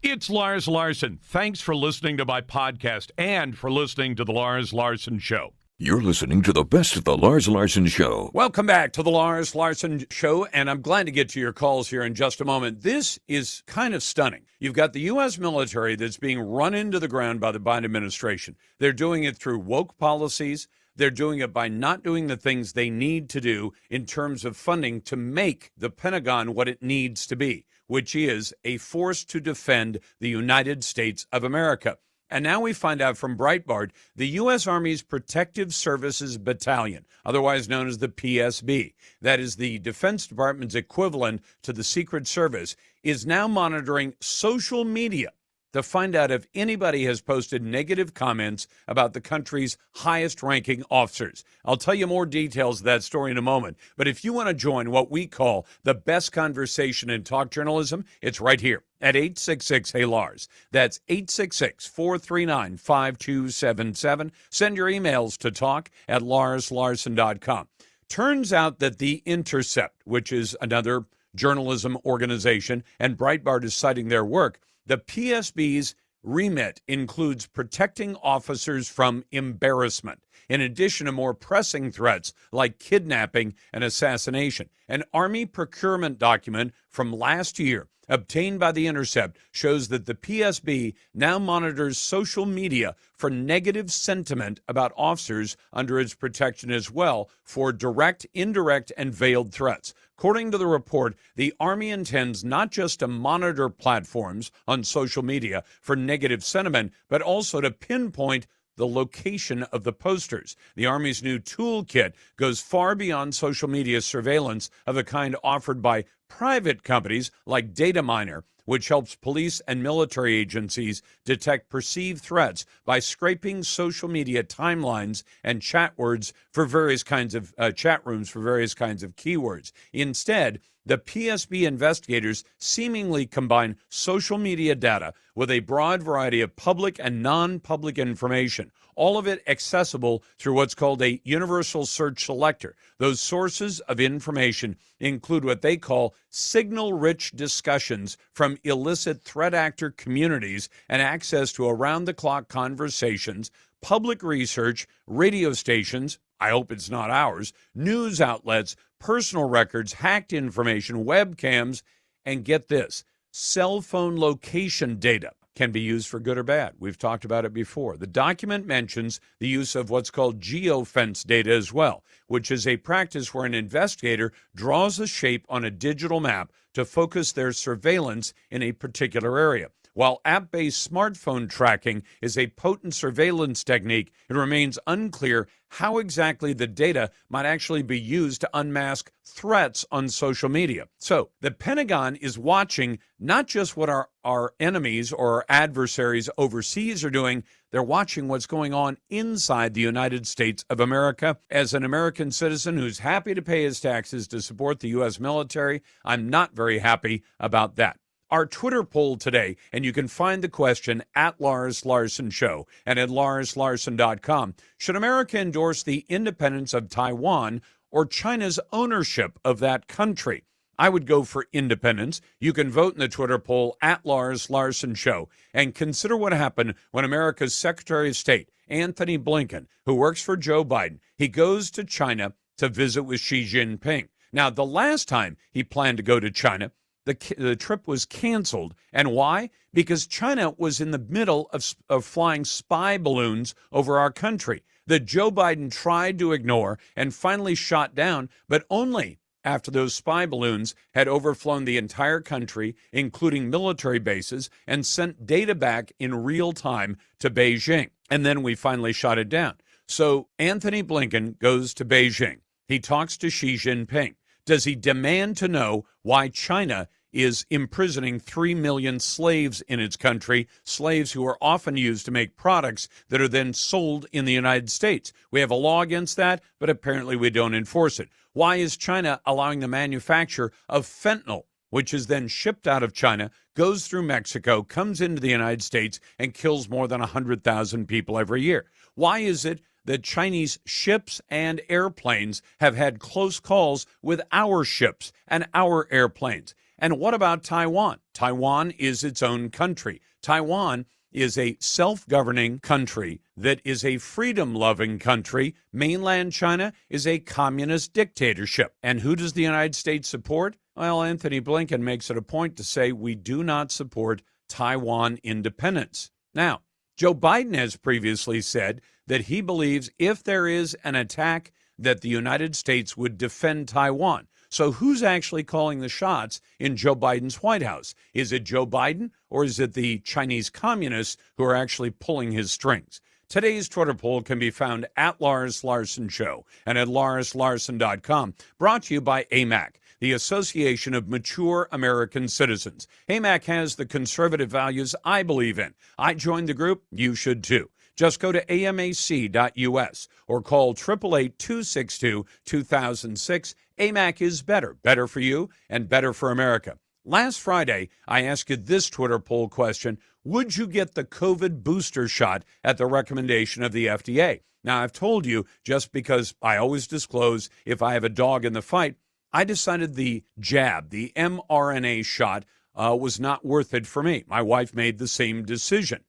It's Lars Larson. Thanks for listening to my podcast and for listening to The Lars Larson Show. You're listening to the best of the Lars Larson Show. Welcome back to The Lars Larson Show, and I'm glad to get to your calls here in just a moment. This is kind of stunning. You've got the U.S. military that's being run into the ground by the Biden administration. They're doing it through woke policies. They're doing it by not doing the things they need to do in terms of funding to make the Pentagon what it needs to be, which is a force to defend the United States of America. And now we find out from Breitbart, the U.S. Army's Protective Services Battalion, otherwise known as the PSB, that is the Defense Department's equivalent to the Secret Service, is now monitoring social media to find out if anybody has posted negative comments about the country's highest-ranking officers. I'll tell you more details of that story in a moment. But if you want to join what we call the best conversation in talk journalism, it's right here at 866-HEY-LARS. That's 866-439-5277. Send your emails to talk@larslarson.com. Turns out that The Intercept, which is another journalism organization, and Breitbart is citing their work, the PSB's remit includes protecting officers from embarrassment, in addition to more pressing threats like kidnapping and assassination. An Army procurement document from last year obtained by The Intercept shows that the PSB now monitors social media for negative sentiment about officers under its protection as well for direct, indirect, and veiled threats. According to the report, the Army intends not just to monitor platforms on social media for negative sentiment, but also to pinpoint the location of the posters. The Army's new toolkit goes far beyond social media surveillance of the kind offered by private companies like Dataminer, which helps police and military agencies detect perceived threats by scraping social media timelines and chat rooms for various kinds of keywords. Instead, the PSB investigators seemingly combine social media data with a broad variety of public and non-public information, all of it accessible through what's called a universal search selector. Those sources of information include what they call signal-rich discussions from illicit threat actor communities and access to around-the-clock conversations, public research, radio stations, I hope it's not ours, news outlets, personal records, hacked information, webcams, and get this, cell phone location data can be used for good or bad. We've talked about it before. The document mentions the use of what's called geofence data as well, which is a practice where an investigator draws a shape on a digital map to focus their surveillance in a particular area. While app-based smartphone tracking is a potent surveillance technique, it remains unclear how exactly the data might actually be used to unmask threats on social media. So the Pentagon is watching not just what our enemies or our adversaries overseas are doing, they're watching what's going on inside the United States of America. As an American citizen who's happy to pay his taxes to support the U.S. military, I'm not very happy about that. Our Twitter poll today, and you can find the question at Lars Larson Show and at larslarson.com. Should America endorse the independence of Taiwan or China's ownership of that country? I would go for independence. You can vote in the Twitter poll at Lars Larson Show and consider what happened when America's Secretary of State, Anthony Blinken, who works for Joe Biden, he goes to China to visit with Xi Jinping. Now, the last time he planned to go to China, the trip was canceled. And why? Because China was in the middle of flying spy balloons over our country that Joe Biden tried to ignore and finally shot down, but only after those spy balloons had overflown the entire country, including military bases, and sent data back in real time to Beijing. And then we finally shot it down. So Anthony Blinken goes to Beijing. He talks to Xi Jinping. Does he demand to know why China is imprisoning 3 million slaves in its country, slaves who are often used to make products that are then sold in the United States? We have a law against that, but apparently we don't enforce it. Why is China allowing the manufacture of fentanyl, which is then shipped out of China, goes through Mexico, comes into the United States, and kills more than 100,000 people every year? Why is it that Chinese ships and airplanes have had close calls with our ships and our airplanes? And what about Taiwan? Taiwan is its own country. Taiwan is a self-governing country that is a freedom-loving country. Mainland China is a communist dictatorship. And who does the United States support? Well, Anthony Blinken makes it a point to say we do not support Taiwan independence. Now, Joe Biden has previously said that he believes if there is an attack that the United States would defend Taiwan. So who's actually calling the shots in Joe Biden's White House? Is it Joe Biden or is it the Chinese communists who are actually pulling his strings? Today's Twitter poll can be found at Lars Larson Show and at larslarson.com. Brought to you by AMAC, the Association of Mature American Citizens. AMAC has the conservative values I believe in. I joined the group. You should too. Just go to amac.us or call 888-262-2006. AMAC is better. Better for you and better for America. Last Friday, I asked you this Twitter poll question: would you get the COVID booster shot at the recommendation of the FDA? Now, I've told you, just because I always disclose if I have a dog in the fight, I decided the jab, the mRNA shot, was not worth it for me. My wife made the same decision.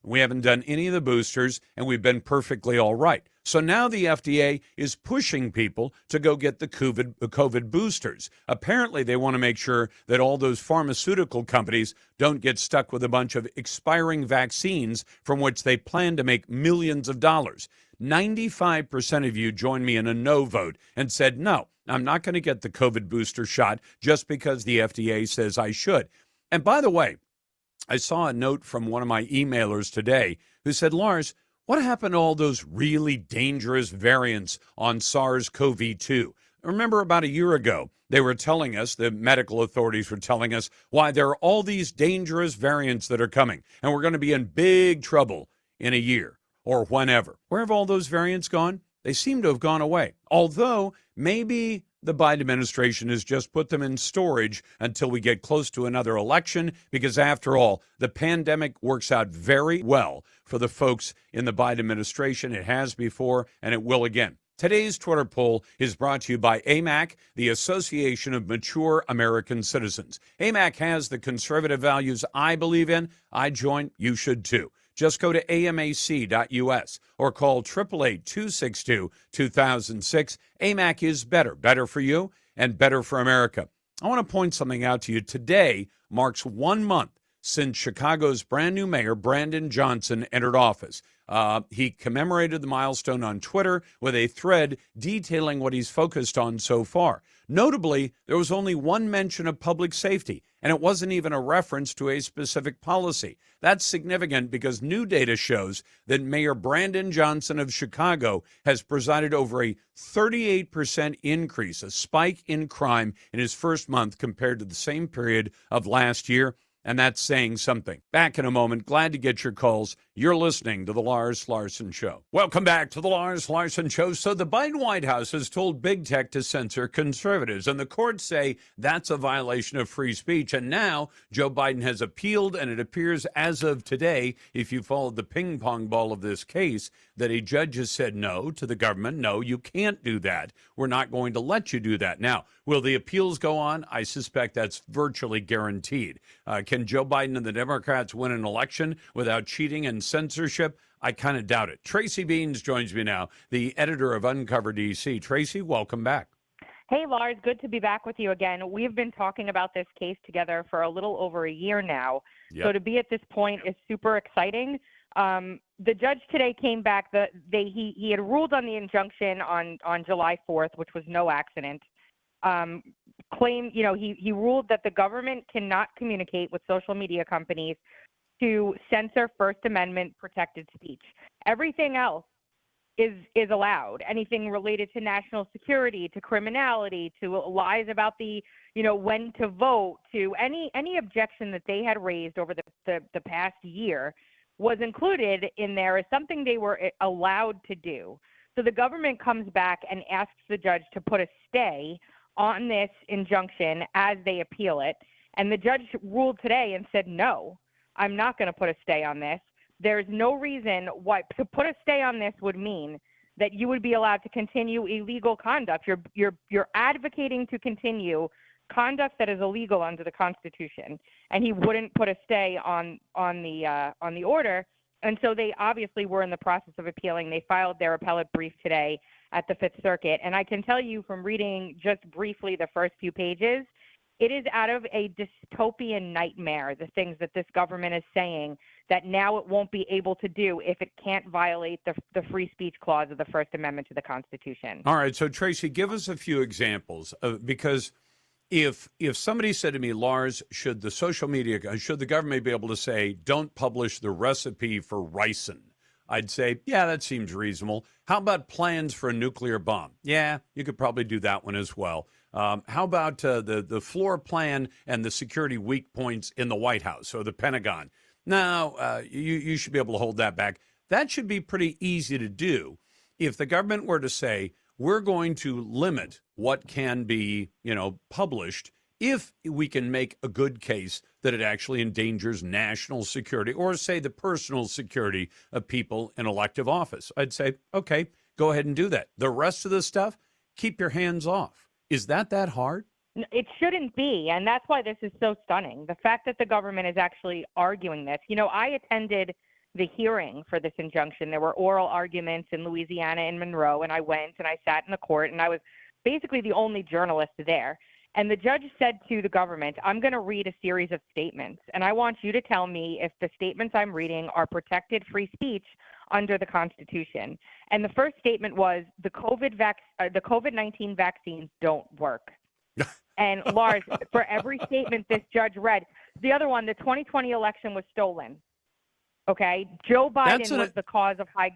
We haven't done any of the boosters, and we've been perfectly all right. So now the FDA is pushing people to go get the COVID boosters. Apparently, they want to make sure that all those pharmaceutical companies don't get stuck with a bunch of expiring vaccines from which they plan to make millions of dollars. 95% of you joined me in a no vote and said, no, I'm not going to get the COVID booster shot just because the FDA says I should. And by the way, I saw a note from one of my emailers today who said, Lars, what happened to all those really dangerous variants on SARS-CoV-2? Remember about a year ago, they were telling us, the medical authorities were telling us, why there are all these dangerous variants that are coming, and we're going to be in big trouble in a year or whenever. Where have all those variants gone? They seem to have gone away. Although maybe the Biden administration has just put them in storage until we get close to another election, because after all, the pandemic works out very well for the folks in the Biden administration. It has before, and it will again. Today's Twitter poll is brought to you by AMAC, the Association of Mature American Citizens. AMAC has the conservative values I believe in. I join. You should too. Just go to amac.us or call 888-262-2006. AMAC is better. Better for you and better for America. I want to point something out to you. Today marks 1 month since Chicago's brand new mayor, Brandon Johnson, entered office. He commemorated the milestone on Twitter with a thread detailing what he's focused on so far. Notably, there was only one mention of public safety, and it wasn't even a reference to a specific policy. That's significant because new data shows that Mayor Brandon Johnson of Chicago has presided over a 38% increase, a spike in crime in his first month compared to the same period of last year. And that's saying something. Back in a moment. Glad to get your calls. You're listening to The Lars Larson Show. Welcome back to The Lars Larson Show. So the Biden White House has told big tech to censor conservatives, and the courts say that's a violation of free speech. And now Joe Biden has appealed, and it appears as of today, if you followed the ping pong ball of this case, that a judge has said no to the government. No, you can't do that. We're not going to let you do that. Now, will the appeals go on? I suspect that's virtually guaranteed. Can Joe Biden and the Democrats win an election without cheating and censorship? I kind of doubt it. Tracy Beans joins me now, the editor of Uncover DC. Tracy, welcome back. Hey, Lars, good to be back with you again. We've been talking about this case together for a little over a year now. Yep. So to be at this point is super exciting. The judge today came back. He had ruled on the injunction on July 4th, which was no accident. He ruled that the government cannot communicate with social media companies to censor First Amendment protected speech. Everything else is allowed. Anything related to national security, to criminality, to lies about when to vote, to any objection that they had raised over the past year was included in there as something they were allowed to do. So the government comes back and asks the judge to put a stay on this injunction as they appeal it. And the judge ruled today and said, no, I'm not going to put a stay on this. There's no reason why to put a stay on this would mean that you would be allowed to continue illegal conduct. You're advocating to continue conduct that is illegal under the Constitution, and he wouldn't put a stay on the order. And so they obviously were in the process of appealing. They filed their appellate brief today at the Fifth Circuit. And I can tell you from reading just briefly the first few pages, it is out of a dystopian nightmare, the things that this government is saying that now it won't be able to do if it can't violate the free speech clause of the First Amendment to the Constitution. All right. So, Tracy, give us a few examples because if somebody said to me, Lars, should the government be able to say, don't publish the recipe for ricin? I'd say, yeah, that seems reasonable. How about plans for a nuclear bomb? Yeah, you could probably do that one as well. How about the floor plan and the security weak points in the White House or the Pentagon? No, you should be able to hold that back. That should be pretty easy to do if the government were to say, we're going to limit what can be, published if we can make a good case that it actually endangers national security or, say, the personal security of people in elective office. I'd say, okay, go ahead and do that. The rest of the stuff, keep your hands off. Is that hard? It shouldn't be, and that's why this is so stunning. The fact that the government is actually arguing this. I attended the hearing for this injunction. There were oral arguments in Louisiana and Monroe, and I went and I sat in the court, and I was basically the only journalist there. And the judge said to the government, I'm going to read a series of statements, and I want you to tell me if the statements I'm reading are protected free speech under the Constitution. And the first statement was the COVID-19 vaccines don't work. And Lars, for every statement this judge read, the other one, the 2020 election was stolen. Okay, Joe Biden was the cause of high.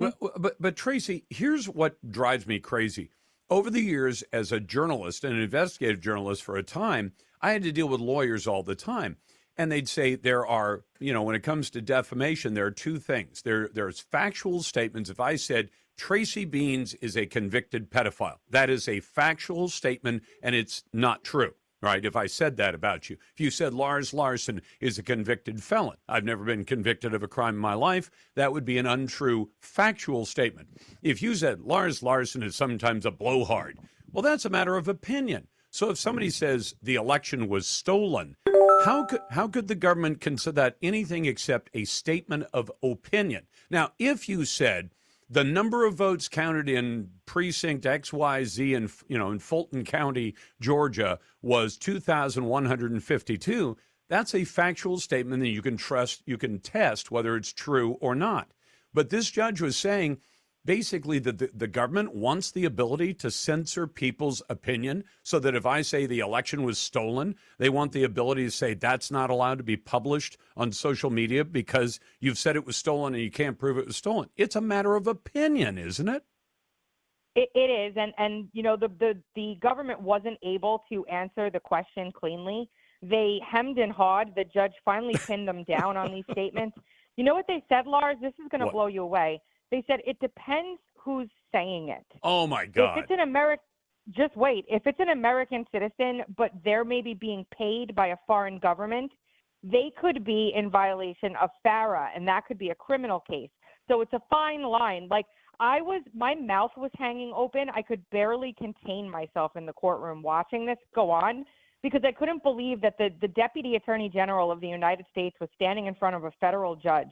But Tracy, here's what drives me crazy. Over the years, as a journalist, an investigative journalist for a time, I had to deal with lawyers all the time. And they'd say there are, when it comes to defamation, there are two things. There's factual statements. If I said Tracy Beans is a convicted pedophile, that is a factual statement, and it's not true. Right, if I said that about you. If you said Lars Larson is a convicted felon, I've never been convicted of a crime in my life, that would be an untrue factual statement. If you said Lars Larson is sometimes a blowhard, well, that's a matter of opinion. So if somebody says the election was stolen, how could the government consider that anything except a statement of opinion? Now, if you said the number of votes counted in precinct XYZ in Fulton County, Georgia, was 2,152. That's a factual statement that you can test whether it's true or not. But this judge was saying basically that the government wants the ability to censor people's opinion so that if I say the election was stolen, they want the ability to say that's not allowed to be published on social media because you've said it was stolen and you can't prove it was stolen. It's a matter of opinion, isn't it? It is. And the government wasn't able to answer the question cleanly. They hemmed and hawed. The judge finally pinned them down on these statements. You know what they said, Lars? This is going to blow you away. They said it depends who's saying it. Oh, my God. If it's just wait. If it's an American citizen, but they're maybe being paid by a foreign government, they could be in violation of FARA, and that could be a criminal case. So it's a fine line. Like my mouth was hanging open. I could barely contain myself in the courtroom watching this go on because I couldn't believe that the Deputy Attorney General of the United States was standing in front of a federal judge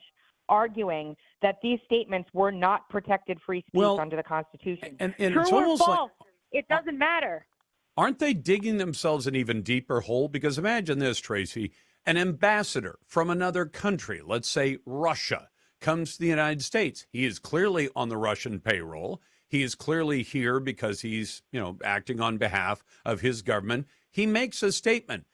arguing that these statements were not protected free speech under the Constitution. And True it's or almost false, it doesn't matter. Aren't they digging themselves an even deeper hole? Because imagine this, Tracy, an ambassador from another country, let's say Russia, comes to the United States. He is clearly on the Russian payroll. He is clearly here because he's, acting on behalf of his government. He makes a statement.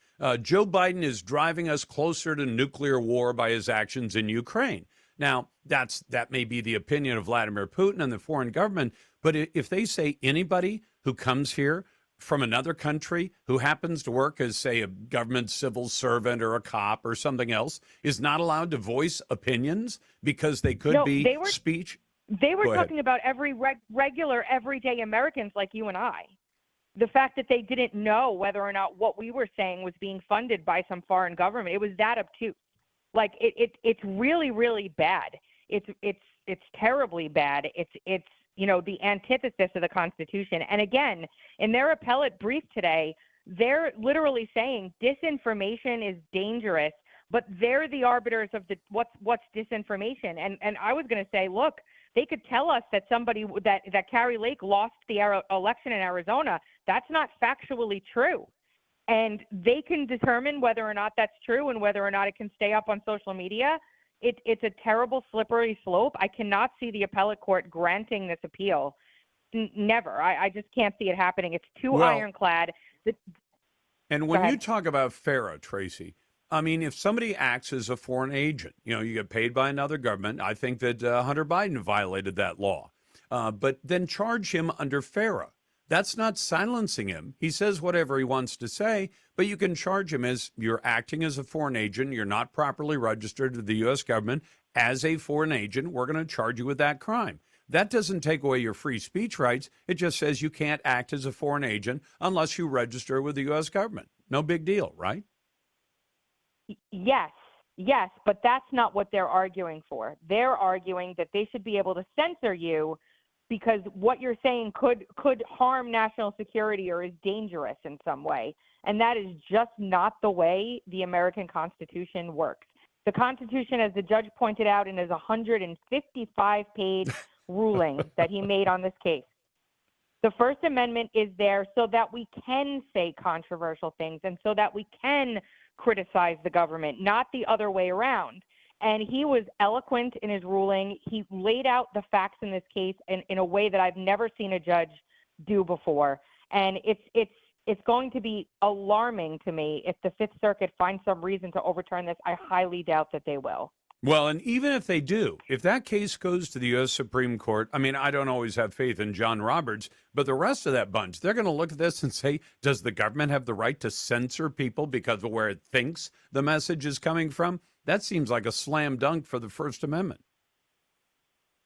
Joe Biden is driving us closer to nuclear war by his actions in Ukraine. Now, that may be the opinion of Vladimir Putin and the foreign government, but if they say anybody who comes here from another country who happens to work as, say, a government civil servant or a cop or something else is not allowed to voice opinions because they could speech? They were talking about every regular, everyday Americans like you and I. The fact that they didn't know whether or not what we were saying was being funded by some foreign government, it was that obtuse. Like it's really, really bad. It's terribly bad. It's the antithesis of the Constitution. And again, in their appellate brief today, they're literally saying disinformation is dangerous, but they're the arbiters of what's disinformation. And I was going to say, look, they could tell us that that Carrie Lake lost the election in Arizona. That's not factually true. And they can determine whether or not that's true and whether or not it can stay up on social media. It's a terrible slippery slope. I cannot see the appellate court granting this appeal. Never. I just can't see it happening. It's too ironclad. And when you talk about FARA, Tracy, I mean, if somebody acts as a foreign agent, you get paid by another government. I think that Hunter Biden violated that law. But then charge him under FARA. That's not silencing him. He says whatever he wants to say, but you can charge him as you're acting as a foreign agent. You're not properly registered to the U.S. government as a foreign agent. We're going to charge you with that crime. That doesn't take away your free speech rights. It just says you can't act as a foreign agent unless you register with the U.S. government. No big deal, right? Yes, but that's not what they're arguing for. They're arguing that they should be able to censor you because what you're saying could harm national security or is dangerous in some way. And that is just not the way the American Constitution works. The Constitution, as the judge pointed out in his 155-page ruling that he made on this case, the First Amendment is there so that we can say controversial things and so that we can criticize the government, not the other way around. And he was eloquent in his ruling. He laid out the facts in this case in a way that I've never seen a judge do before. And it's going to be alarming to me if the Fifth Circuit finds some reason to overturn this. I highly doubt that they will. Well, and even if they do, if that case goes to the U.S. Supreme Court, I mean, I don't always have faith in John Roberts, but the rest of that bunch, they're going to look at this and say, does the government have the right to censor people because of where it thinks the message is coming from? That seems like a slam dunk for the First Amendment.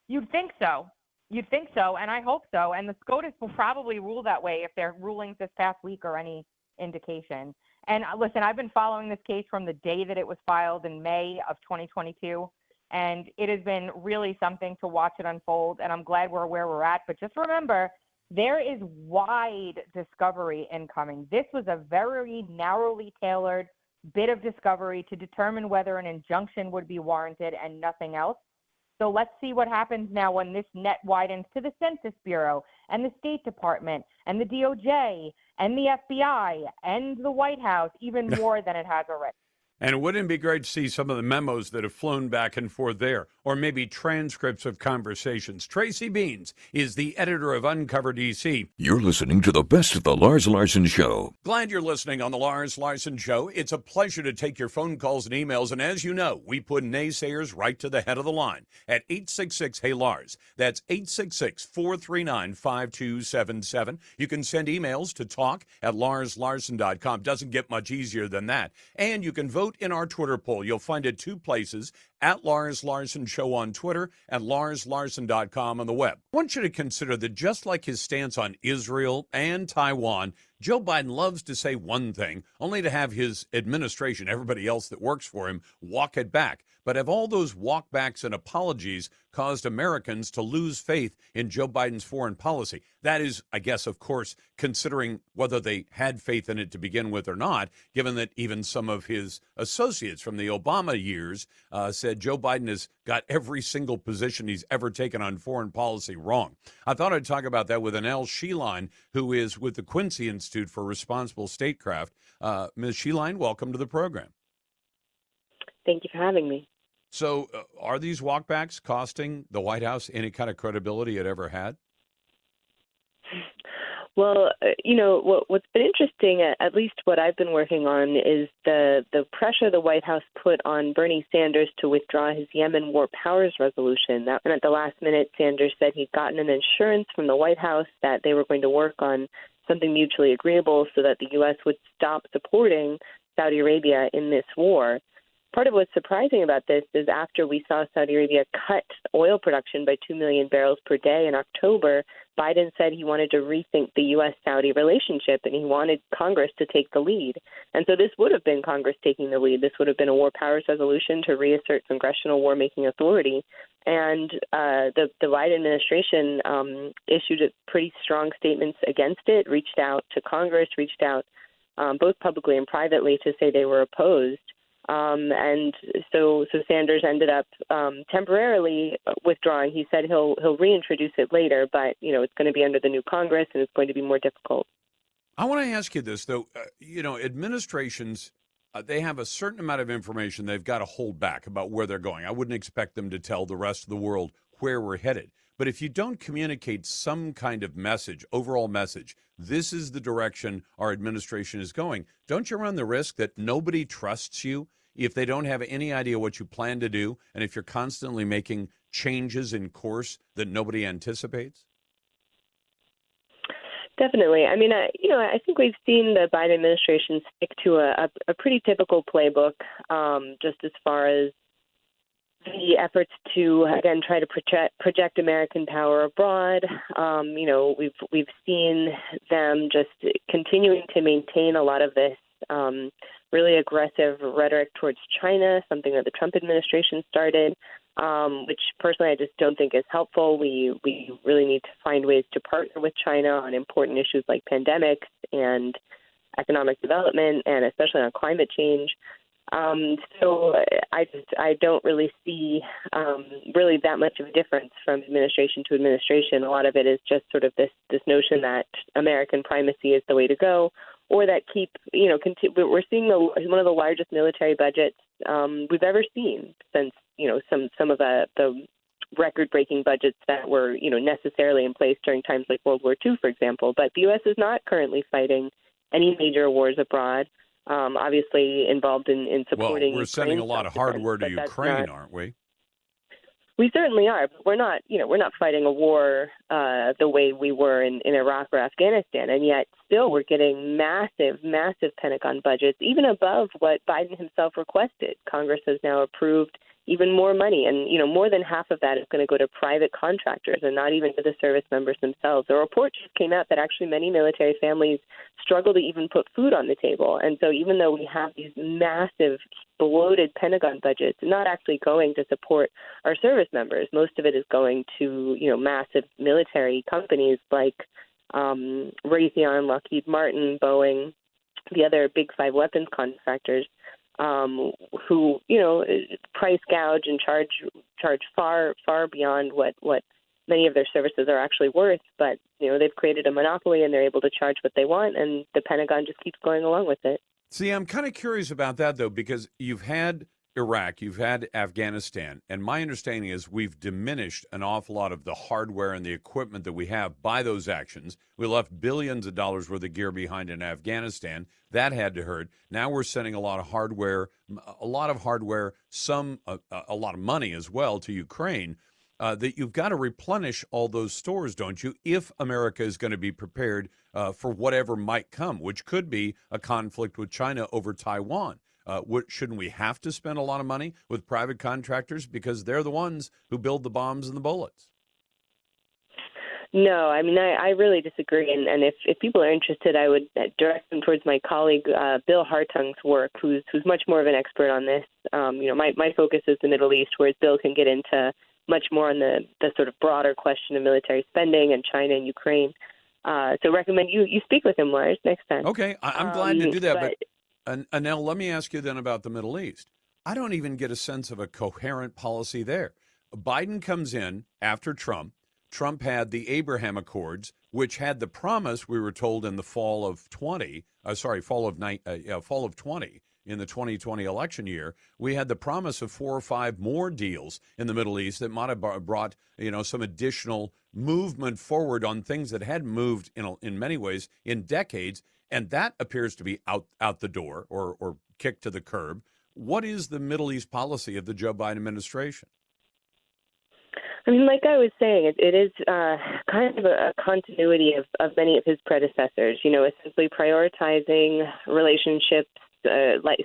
You'd think so. And I hope so. And the SCOTUS will probably rule that way if their rulings this past week are any indication. And listen, I've been following this case from the day that it was filed in May of 2022, and it has been really something to watch it unfold, and I'm glad we're where we're at. But just remember, there is wide discovery incoming. This was a very narrowly tailored bit of discovery to determine whether an injunction would be warranted and nothing else. So let's see what happens now when this net widens to the Census Bureau and the State Department and the DOJ and the FBI and the White House, even more than it has already. And wouldn't it be great to see some of the memos that have flown back and forth there, or maybe transcripts of conversations? Tracy Beans is the editor of Uncover DC. You're listening to the best of the Lars Larson Show. Glad you're listening on the Lars Larson Show. It's a pleasure to take your phone calls and emails. And as you know, we put naysayers right to the head of the line at 866-HEY-LARS. That's 866-439-5277. You can send emails to talk@larslarson.com. Doesn't get much easier than that. And you can vote in our Twitter poll. You'll find it two places, at Lars Larson Show on Twitter and larslarson.com on the web. I want you to consider that just like his stance on Israel and Taiwan, Joe Biden loves to say one thing, only to have his administration, everybody else that works for him, walk it back. But have all those walkbacks and apologies caused Americans to lose faith in Joe Biden's foreign policy? That is, I guess, of course, considering whether they had faith in it to begin with or not, given that even some of his associates from the Obama years said Joe Biden has got every single position he's ever taken on foreign policy wrong. I thought I'd talk about that with Annelle Sheline, who is with the Quincy Institute for Responsible Statecraft. Ms. Sheline, welcome to the program. Thank you for having me. So are these walkbacks costing the White House any kind of credibility it ever had? Well, what's been interesting, at least what I've been working on, is the pressure the White House put on Bernie Sanders to withdraw his Yemen War Powers resolution. That when at the last minute, Sanders said he'd gotten an assurance from the White House that they were going to work on something mutually agreeable so that the U.S. would stop supporting Saudi Arabia in this war. Part of what's surprising about this is after we saw Saudi Arabia cut oil production by 2 million barrels per day in October, Biden said he wanted to rethink the U.S.-Saudi relationship, and he wanted Congress to take the lead. And so this would have been Congress taking the lead. This would have been a war powers resolution to reassert congressional war-making authority. And the Biden administration issued pretty strong statements against it, reached out to Congress, reached out both publicly and privately, to say they were opposed. And so Sanders ended up temporarily withdrawing. He said he'll reintroduce it later, but it's going to be under the new Congress and it's going to be more difficult. I want to ask you this, though. Administrations, they have a certain amount of information they've got to hold back about where they're going. I wouldn't expect them to tell the rest of the world where we're headed. But if you don't communicate some kind of message, overall message, this is the direction our administration is going, don't you run the risk that nobody trusts you if they don't have any idea what you plan to do, and if you're constantly making changes in course that nobody anticipates? Definitely. I mean, I think we've seen the Biden administration stick to a pretty typical playbook, just as far as the efforts to, again, try to project American power abroad. We've seen them just continuing to maintain a lot of this really aggressive rhetoric towards China, something that the Trump administration started, which personally I just don't think is helpful. We really need to find ways to partner with China on important issues like pandemics and economic development, and especially on climate change. So I don't really see really that much of a difference from administration to administration. A lot of it is just sort of this notion that American primacy is the way to go, or that we're seeing one of the largest military budgets we've ever seen since some of the record-breaking budgets that were necessarily in place during times like World War II, for example. But the U.S. is not currently fighting any major wars abroad. Obviously involved in supporting. Well, we're sending a lot of hardware to Ukraine, aren't we? We certainly are, but we're not fighting a war the way we were in Iraq or Afghanistan, and yet still we're getting massive Pentagon budgets, even above what Biden himself requested. Congress has now approved even more money, and more than half of that is going to go to private contractors and not even to the service members themselves. A report just came out that actually many military families struggle to even put food on the table, and so even though we have these massive bloated Pentagon budgets, not actually going to support our service members. Most of it is going to massive military companies like Raytheon, Lockheed Martin, Boeing, the other big five weapons contractors, who price gouge and charge far beyond what many of their services are actually worth. But they've created a monopoly and they're able to charge what they want, and the Pentagon just keeps going along with it. See, I'm kind of curious about that, though, because you've had Iraq, you've had Afghanistan, and my understanding is we've diminished an awful lot of the hardware and the equipment that we have by those actions. We left billions of dollars worth of gear behind in Afghanistan. That had to hurt. Now we're sending a lot of hardware, a lot of money as well to Ukraine. That you've got to replenish all those stores, don't you, if America is going to be prepared for whatever might come, which could be a conflict with China over Taiwan. Shouldn't we have to spend a lot of money with private contractors because they're the ones who build the bombs and the bullets? No, I mean, I really disagree. And if people are interested, I would direct them towards my colleague, Bill Hartung's work, who's much more of an expert on this. My focus is the Middle East, whereas Bill can get into much more on the sort of broader question of military spending and China and Ukraine. So recommend you speak with him, Lars, next time. Okay, I'm glad to do that. But Anel, let me ask you then about the Middle East. I don't even get a sense of a coherent policy there. Biden comes in after Trump. Trump had the Abraham Accords, which had the promise, we were told in the fall of 20, in the 2020 election year, we had the promise of 4 or 5 more deals in the Middle East that might have brought, some additional movement forward on things that hadn't moved in many ways in decades. And that appears to be out the door or kicked to the curb. What is the Middle East policy of the Joe Biden administration? I mean, like I was saying, it is kind of a continuity of many of his predecessors, essentially prioritizing relationships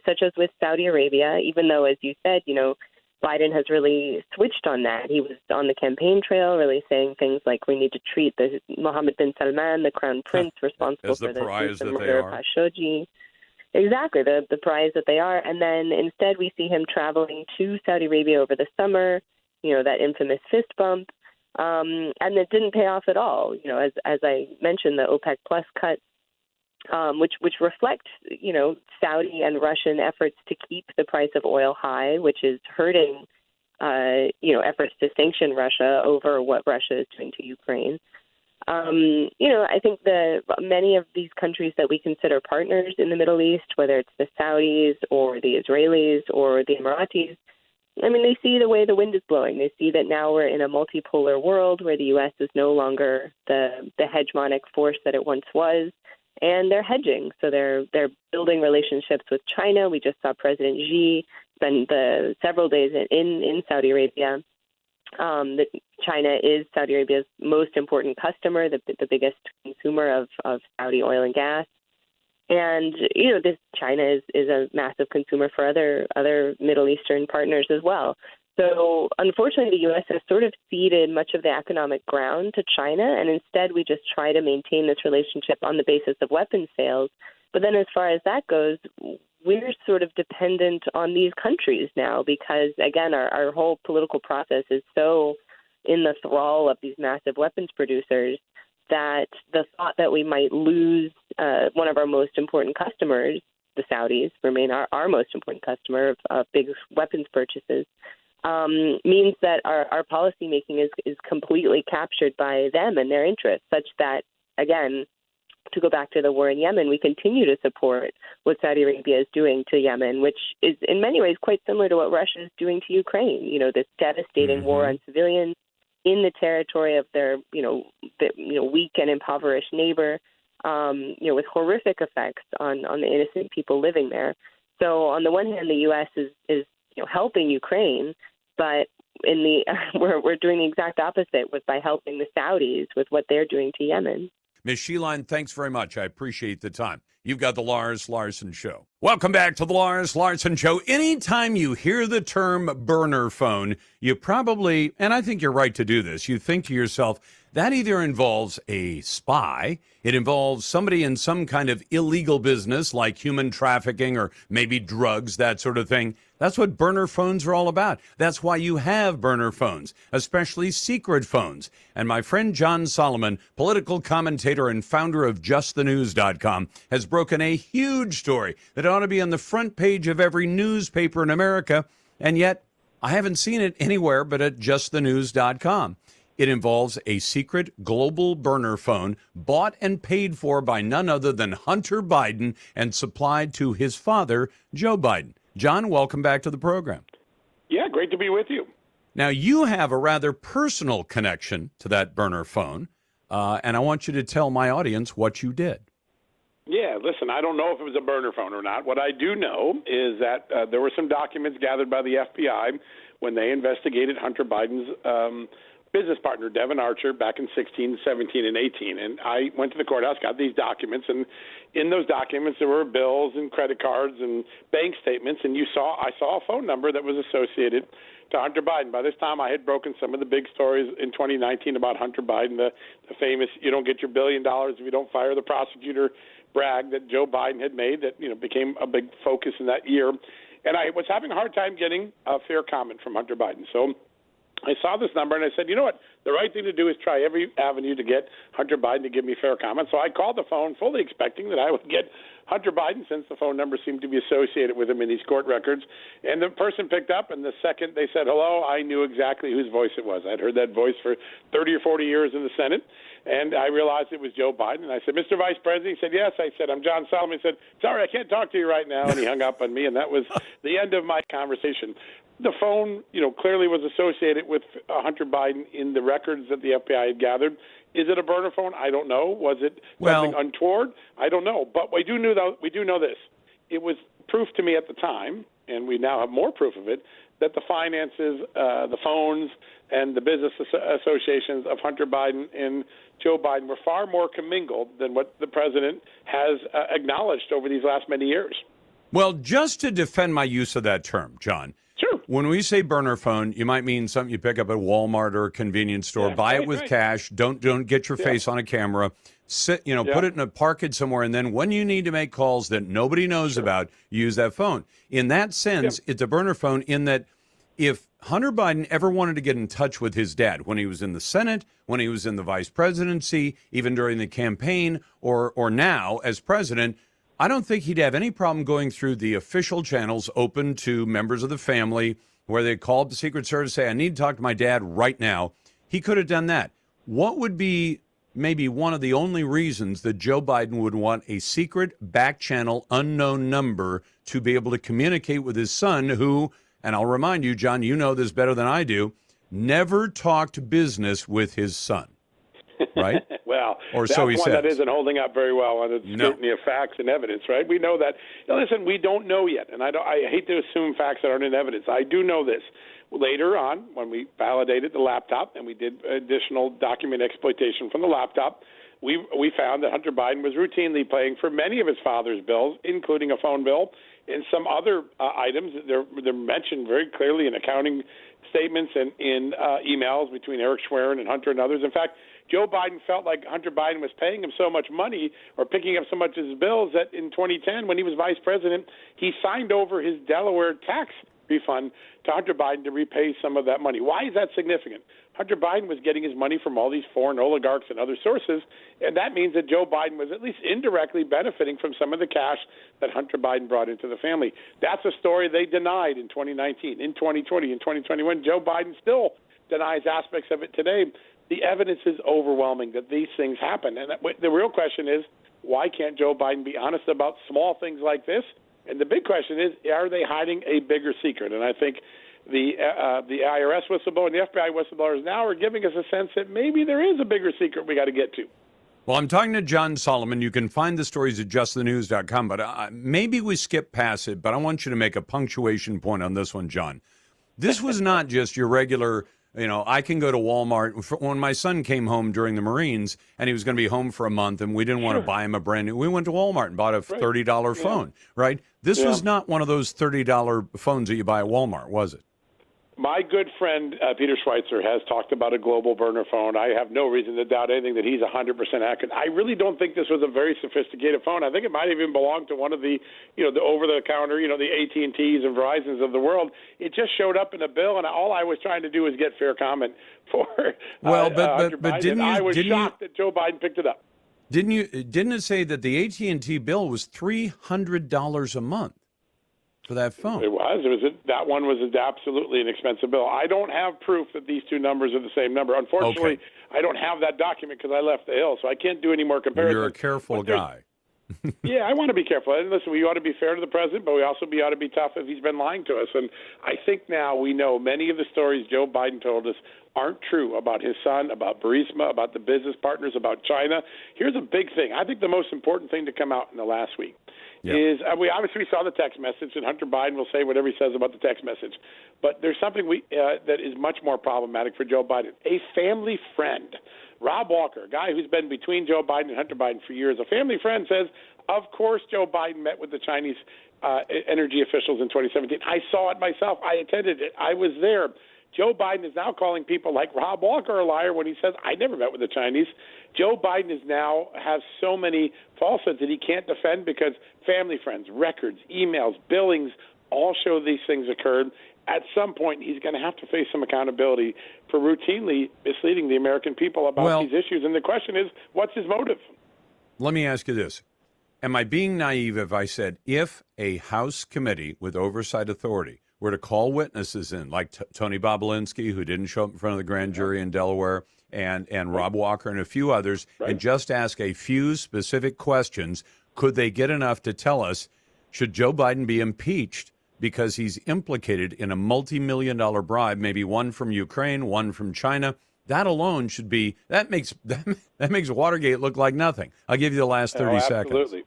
such as with Saudi Arabia, even though, as you said, Biden has really switched on that. He was on the campaign trail really saying things like we need to treat the Mohammed bin Salman, the crown prince, responsible for the murder of Khashoggi. Exactly, the prize that they are. And then instead we see him traveling to Saudi Arabia over the summer, that infamous fist bump. And it didn't pay off at all. As I mentioned, the OPEC Plus cuts which reflect, Saudi and Russian efforts to keep the price of oil high, which is hurting, efforts to sanction Russia over what Russia is doing to Ukraine. I think many of these countries that we consider partners in the Middle East, whether it's the Saudis or the Israelis or the Emiratis, they see the way the wind is blowing. They see that now we're in a multipolar world where the U.S. is no longer the hegemonic force that it once was, and they're hedging. So they're building relationships with China. We just saw President Xi spend several days in Saudi Arabia. That China is Saudi Arabia's most important customer, the biggest consumer of Saudi oil and gas. And, China is a massive consumer for other Middle Eastern partners as well. So, unfortunately, the U.S. has sort of ceded much of the economic ground to China, and instead we just try to maintain this relationship on the basis of weapons sales. But then as far as that goes, we're sort of dependent on these countries now because, again, our whole political process is so in the thrall of these massive weapons producers that the thought that we might lose one of our most important customers, the Saudis, remain our most important customer of big weapons purchases, means that our policymaking is completely captured by them and their interests, such that, again, to go back to the war in Yemen, we continue to support what Saudi Arabia is doing to Yemen, which is in many ways quite similar to what Russia is doing to Ukraine. This devastating war on civilians in the territory of their, weak and impoverished neighbor, with horrific effects on the innocent people living there. So on the one hand, the U.S. is helping Ukraine, but we're doing the exact opposite by helping the Saudis with what they're doing to Yemen. Ms. Sheline, thanks very much. I appreciate the time. You've got the Lars Larson Show. Welcome back to the Lars Larson Show. Anytime you hear the term burner phone, you probably, and I think you're right to do this, you think to yourself, that either involves a spy, it involves somebody in some kind of illegal business like human trafficking or maybe drugs, that sort of thing. That's what burner phones are all about. That's why you have burner phones, especially secret phones. And my friend John Solomon, political commentator and founder of JustTheNews.com, has broken a huge story that ought to be on the front page of every newspaper in America, and yet I haven't seen it anywhere but at JustTheNews.com. It involves a secret global burner phone bought and paid for by none other than Hunter Biden and supplied to his father, Joe Biden. John, welcome back to the program. Yeah, great to be with you. Now, you have a rather personal connection to that burner phone, and I want you to tell my audience what you did. Yeah, listen, I don't know if it was a burner phone or not. What I do know is that there were some documents gathered by the FBI when they investigated Hunter Biden's business partner, Devin Archer, back in 16, 17, and 18. And I went to the courthouse, got these documents, and in those documents there were bills and credit cards and bank statements, and I saw a phone number that was associated to Hunter Biden. By this time, I had broken some of the big stories in 2019 about Hunter Biden, the famous "you don't get your $1 billion if you don't fire the prosecutor" brag that Joe Biden had made that became a big focus in that year. And I was having a hard time getting a fair comment from Hunter Biden. So I saw this number and I said, you know what? The right thing to do is try every avenue to get Hunter Biden to give me fair comment. So I called the phone fully expecting that I would get Hunter Biden, since the phone number seemed to be associated with him in these court records. And the person picked up, and the second they said hello, I knew exactly whose voice it was. I'd heard that voice for 30 or 40 years in the Senate, and I realized it was Joe Biden. And I said, Mr. Vice President? He said, yes. I said, I'm John Solomon. He said, sorry, I can't talk to you right now. And he hung up on me, and that was the end of my conversation. The phone, clearly was associated with Hunter Biden in the records that the FBI had gathered. Is it a burner phone? I don't know. Was it something untoward? I don't know. But we do know this. It was proof to me at the time, and we now have more proof of it, that the finances, the phones, and the business associations of Hunter Biden and Joe Biden were far more commingled than what the president has acknowledged over these last many years. Well, just to defend my use of that term, John. Sure. When we say burner phone, you might mean something you pick up at Walmart or a convenience store. Buy it with cash. Don't get your face on a camera. Put it in park it somewhere, and then when you need to make calls that nobody knows about, use that phone. In that sense, it's a burner phone in that if Hunter Biden ever wanted to get in touch with his dad when he was in the Senate, when he was in the vice presidency, even during the campaign, or now as president, I don't think he'd have any problem going through the official channels open to members of the family where they called the Secret Service to say, I need to talk to my dad right now. He could have done that. What would be maybe one of the only reasons that Joe Biden would want a secret back channel unknown number to be able to communicate with his son who, and I'll remind you, John, you know this better than I do, never talked business with his son, right? Well, or that's so he one says. that isn't holding up very well on the scrutiny of facts and evidence, right? We know that. Now, listen, we don't know yet, and I hate to assume facts that aren't in evidence. I do know this. Later on, when we validated the laptop and we did additional document exploitation from the laptop, we found that Hunter Biden was routinely paying for many of his father's bills, including a phone bill and some other items. They're mentioned very clearly in accounting statements and in emails between Eric Schwerin and Hunter and others. In fact, Joe Biden felt like Hunter Biden was paying him so much money or picking up so much of his bills that in 2010, when he was vice president, he signed over his Delaware tax refund to Hunter Biden to repay some of that money. Why is that significant? Hunter Biden was getting his money from all these foreign oligarchs and other sources, and that means that Joe Biden was at least indirectly benefiting from some of the cash that Hunter Biden brought into the family. That's a story they denied in 2019, in 2020, in 2021. Joe Biden still denies aspects of it today. The evidence is overwhelming that these things happen. And the real question is, why can't Joe Biden be honest about small things like this? And the big question is, are they hiding a bigger secret? And I think the IRS whistleblower and the FBI whistleblowers now are giving us a sense that maybe there is a bigger secret we got to get to. Well, I'm talking to John Solomon. You can find the stories at justthenews.com, but maybe we skip past it, but I want you to make a punctuation point on this one, John. This was not just your regular, I can go to Walmart. When my son came home during the Marines and he was going to be home for a month and we didn't want to buy him a brand new, we went to Walmart and bought a $30 phone, right? This was not one of those $30 phones that you buy at Walmart, was it? My good friend Peter Schweitzer has talked about a global burner phone. I have no reason to doubt anything that he's 100% accurate. I really don't think this was a very sophisticated phone. I think it might even belong to one of the, the over-the-counter, the AT&Ts and Verizons of the world. It just showed up in a bill, and all I was trying to do was get fair comment for Hunter Biden. I was shocked that Joe Biden picked it up. Didn't it say that the AT&T bill was $300 a month for that phone? It was. That one was absolutely an expensive bill. I don't have proof that these two numbers are the same number. Unfortunately, I don't have that document because I left the Hill, so I can't do any more comparisons. You're a careful guy. Yeah, I want to be careful. And listen, we ought to be fair to the president, but we also ought to be tough if he's been lying to us. And I think now we know many of the stories Joe Biden told us aren't true about his son, about Burisma, about the business partners, about China. Here's a big thing. I think the most important thing to come out in the last week is we obviously saw the text message, and Hunter Biden will say whatever he says about the text message. But there's something that is much more problematic for Joe Biden. A family friend, Rob Walker, a guy who's been between Joe Biden and Hunter Biden for years, a family friend says, of course Joe Biden met with the Chinese energy officials in 2017. I saw it myself. I attended it. I was there. Joe Biden is now calling people like Rob Walker a liar when he says, I never met with the Chinese. Joe Biden is now has so many falsehoods that he can't defend because family friends, records, emails, billings all show these things occurred. At some point, he's going to have to face some accountability for routinely misleading the American people about these issues. And the question is, what's his motive? Let me ask you this. Am I being naive if I said if a House committee with oversight authority were to call witnesses in, like Tony Bobulinski, who didn't show up in front of the grand jury in Delaware, and Rob Walker and a few others, and just ask a few specific questions, could they get enough to tell us, should Joe Biden be impeached because he's implicated in a multi-million-dollar bribe, maybe one from Ukraine, one from China? That alone should be, that makes Watergate look like nothing. I'll give you the last 30 seconds. Absolutely.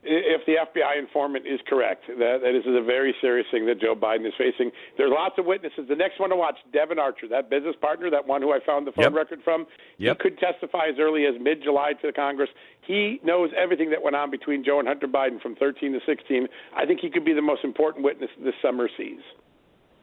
If the FBI informant is correct, that this is a very serious thing that Joe Biden is facing. There's lots of witnesses. The next one to watch, Devin Archer, that business partner, that one who I found the phone record from. He could testify as early as mid-July to the Congress. He knows everything that went on between Joe and Hunter Biden from 13 to 16. I think he could be the most important witness this summer sees.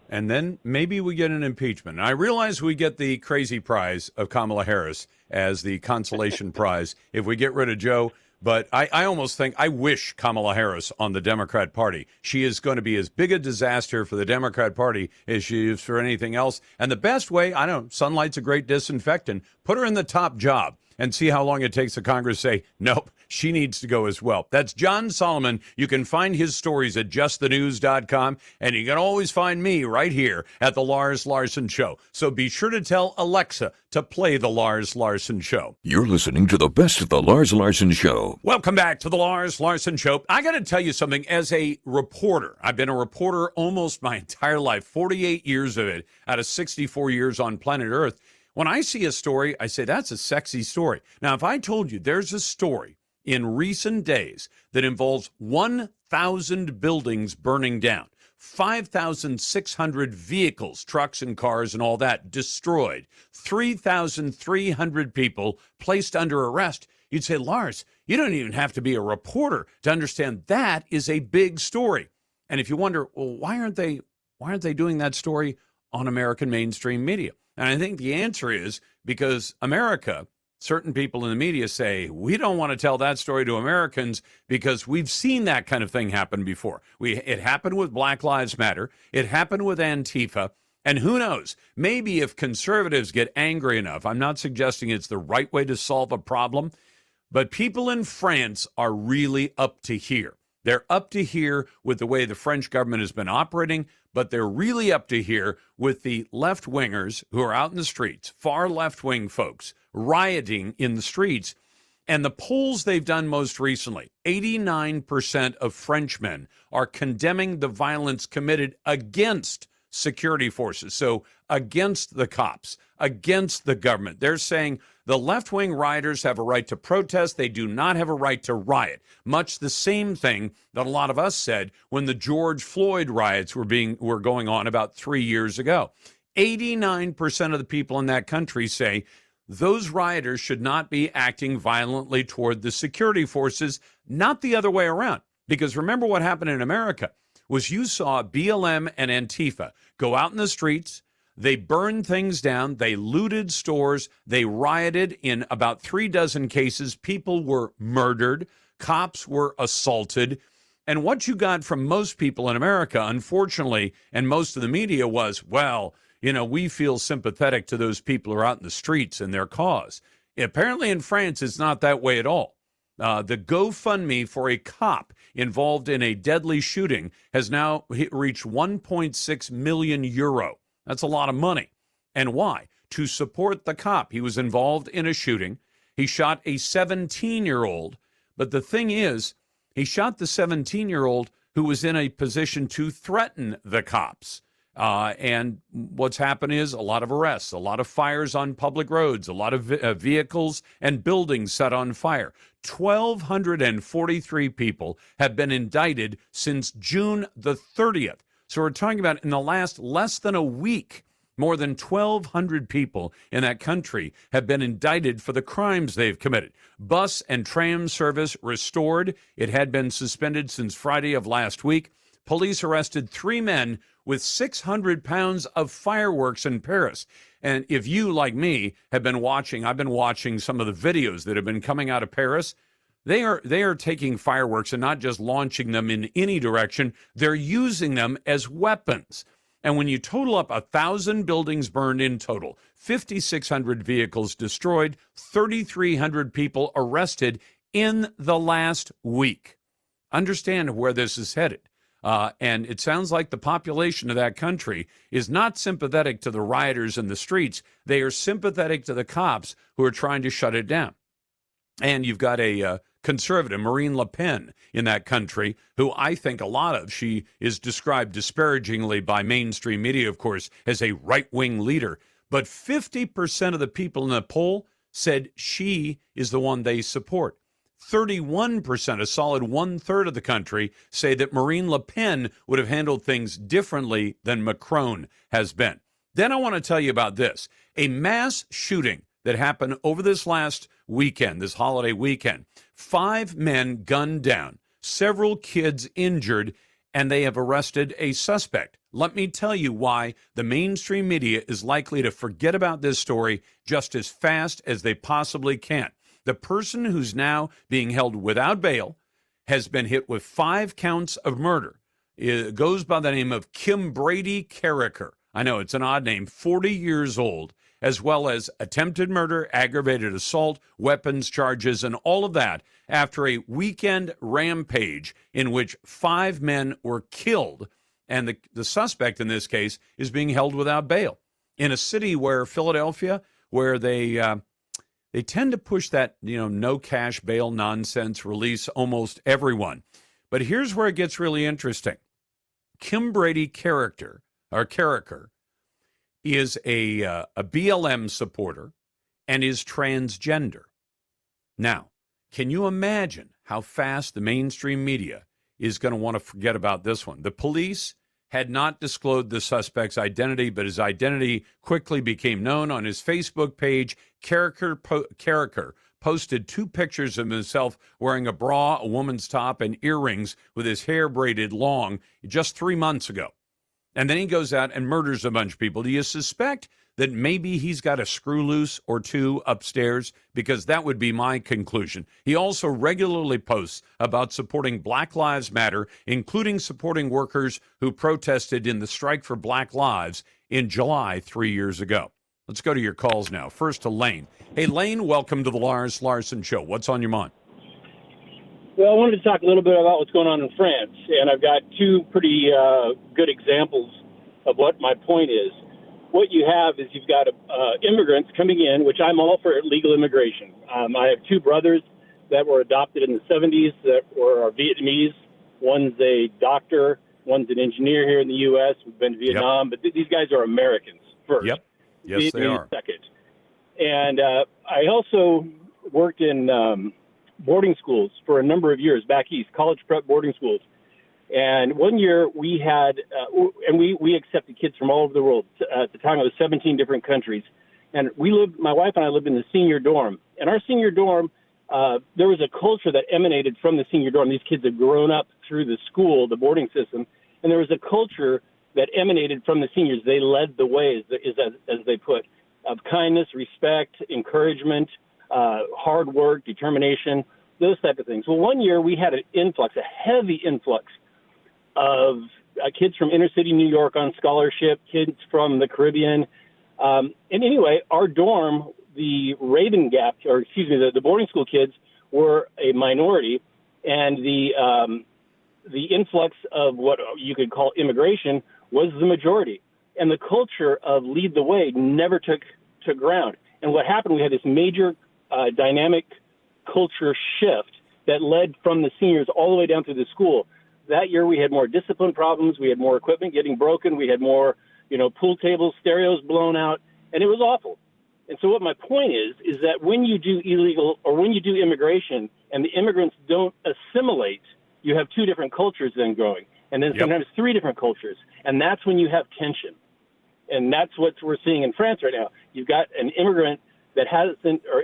And then maybe we get an impeachment. And I realize we get the crazy prize of Kamala Harris as the consolation prize if we get rid of Joe. But I almost think, I wish Kamala Harris on the Democrat Party. She is going to be as big a disaster for the Democrat Party as she is for anything else. And the best way, I don't know, sunlight's a great disinfectant. Put her in the top job and see how long it takes the Congress to say, nope, she needs to go as well. That's John Solomon. You can find his stories at justthenews.com, and you can always find me right here at The Lars Larson Show. So be sure to tell Alexa to play The Lars Larson Show. You're listening to the best of the Lars Larson Show. Welcome back to The Lars Larson Show. I got to tell you something. As a reporter, I've been a reporter almost my entire life, 48 years of it, out of 64 years on planet Earth. When I see a story, I say, that's a sexy story. Now, if I told you there's a story in recent days that involves 1,000 buildings burning down, 5,600 vehicles, trucks and cars and all that destroyed, 3,300 people placed under arrest, you'd say, Lars, you don't even have to be a reporter to understand that is a big story. And if you wonder, well, why aren't they doing that story on American mainstream media? And I think the answer is because America, certain people in the media say, we don't want to tell that story to Americans because we've seen that kind of thing happen before. It happened with Black Lives Matter. It happened with Antifa. And who knows, maybe if conservatives get angry enough, I'm not suggesting it's the right way to solve a problem, but people in France are really up to here. They're up to here with the way the French government has been operating, but they're really up to here with the left-wingers who are out in the streets, far left-wing folks, rioting in the streets. And the polls they've done most recently, 89% of Frenchmen are condemning the violence committed against security forces, so against the cops, against the government. They're saying the left-wing rioters have a right to protest. They do not have a right to riot. Much the same thing that a lot of us said when the George Floyd riots were going on about 3 years ago. 89% of the people in that country say those rioters should not be acting violently toward the security forces, not the other way around. Because remember what happened in America was you saw BLM and Antifa go out in the streets. They burned things down. They looted stores. They rioted in about 36 cases. People were murdered. Cops were assaulted. And what you got from most people in America, unfortunately, and most of the media was, well, you know, we feel sympathetic to those people who are out in the streets and their cause. Apparently in France, it's not that way at all. The GoFundMe for a cop involved in a deadly shooting has now reached 1.6 million euro. That's a lot of money. And why? To support the cop. He was involved in a shooting. He shot a 17-year-old. But the thing is, he shot the 17-year-old who was in a position to threaten the cops. And what's happened is a lot of arrests, a lot of fires on public roads, a lot of vehicles and buildings set on fire. 1,243 people have been indicted since June the 30th. So we're talking about in the last less than a week, more than 1,200 people in that country have been indicted for the crimes they've committed. Bus and tram service restored. It had been suspended since Friday of last week. Police arrested 3 men with 600 pounds of fireworks in Paris. And if you, like me, have been watching, I've been watching some of the videos that have been coming out of Paris. They are taking fireworks and not just launching them in any direction. They're using them as weapons. And when you total up 1,000 buildings burned in total, 5,600 vehicles destroyed, 3,300 people arrested in the last week. Understand where this is headed. And it sounds like the population of that country is not sympathetic to the rioters in the streets. They are sympathetic to the cops who are trying to shut it down. And you've got a conservative, Marine Le Pen, in that country, who I think a lot of, she is described disparagingly by mainstream media, of course, as a right-wing leader. But 50% of the people in the poll said she is the one they support. 31%, a solid one-third of the country, say that Marine Le Pen would have handled things differently than Macron has been. Then I want to tell you about this. A mass shooting that happened over this last weekend, this holiday weekend. 5 men gunned down, several kids injured, and they have arrested a suspect. Let me tell you why the mainstream media is likely to forget about this story just as fast as they possibly can. The person who's now being held without bail has been hit with 5 counts of murder. It goes by the name of Kim Brady Carricker. I know it's an odd name, 40 years old, as well as attempted murder, aggravated assault, weapons charges, and all of that after a weekend rampage in which 5 men were killed. And the suspect in this case is being held without bail in a city where Philadelphia, where they tend to push that, no cash bail nonsense, release almost everyone. But here's where it gets really interesting. Kim Brady Carricker is a BLM supporter and is transgender. Now, can you imagine how fast the mainstream media is going to want to forget about this one? The police had not disclosed the suspect's identity, but his identity quickly became known. On his Facebook page, Carricker posted 2 pictures of himself wearing a bra, a woman's top, and earrings with his hair braided long just 3 months ago. And then he goes out and murders a bunch of people. Do you suspect that maybe he's got a screw loose or 2 upstairs? Because that would be my conclusion. He also regularly posts about supporting Black Lives Matter, including supporting workers who protested in the Strike for Black Lives in July 3 years ago. Let's go to your calls now. First to Lane. Hey, Lane, welcome to the Lars Larson Show. What's on your mind? Well, I wanted to talk a little bit about what's going on in France, and I've got 2 pretty good examples of what my point is. What you have is you've got immigrants coming in, which I'm all for legal immigration. I have 2 brothers that were adopted in the 70s that were Vietnamese. One's a doctor, one's an engineer here in the U.S., who've been to Vietnam, but these guys are Americans first. Yep. Yes, Vietnamese they are. Second. And I also worked in boarding schools for a number of years back east, college prep boarding schools. And one year we had, we accepted kids from all over the world. At the time, it was 17 different countries. And my wife and I lived in the senior dorm. And our senior dorm, there was a culture that emanated from the senior dorm. These kids had grown up through the school, the boarding system. And there was a culture that emanated from the seniors. They led the way, as they put, of kindness, respect, encouragement, hard work, determination, those type of things. Well, one year we had an influx, a heavy influx of kids from inner city New York on scholarship, kids from the Caribbean. And anyway, our dorm, the the boarding school kids were a minority, and the influx of what you could call immigration was the majority. And the culture of lead the way never took ground. And what happened, we had this major dynamic culture shift that led from the seniors all the way down through the school. That year we had more discipline problems. We had more equipment getting broken. We had more, pool tables, stereos blown out, and it was awful. And so what my point is that when you do illegal or when you do immigration and the immigrants don't assimilate, you have 2 different cultures then growing, and then sometimes 3 different cultures. And that's when you have tension. And that's what we're seeing in France right now. You've got an immigrant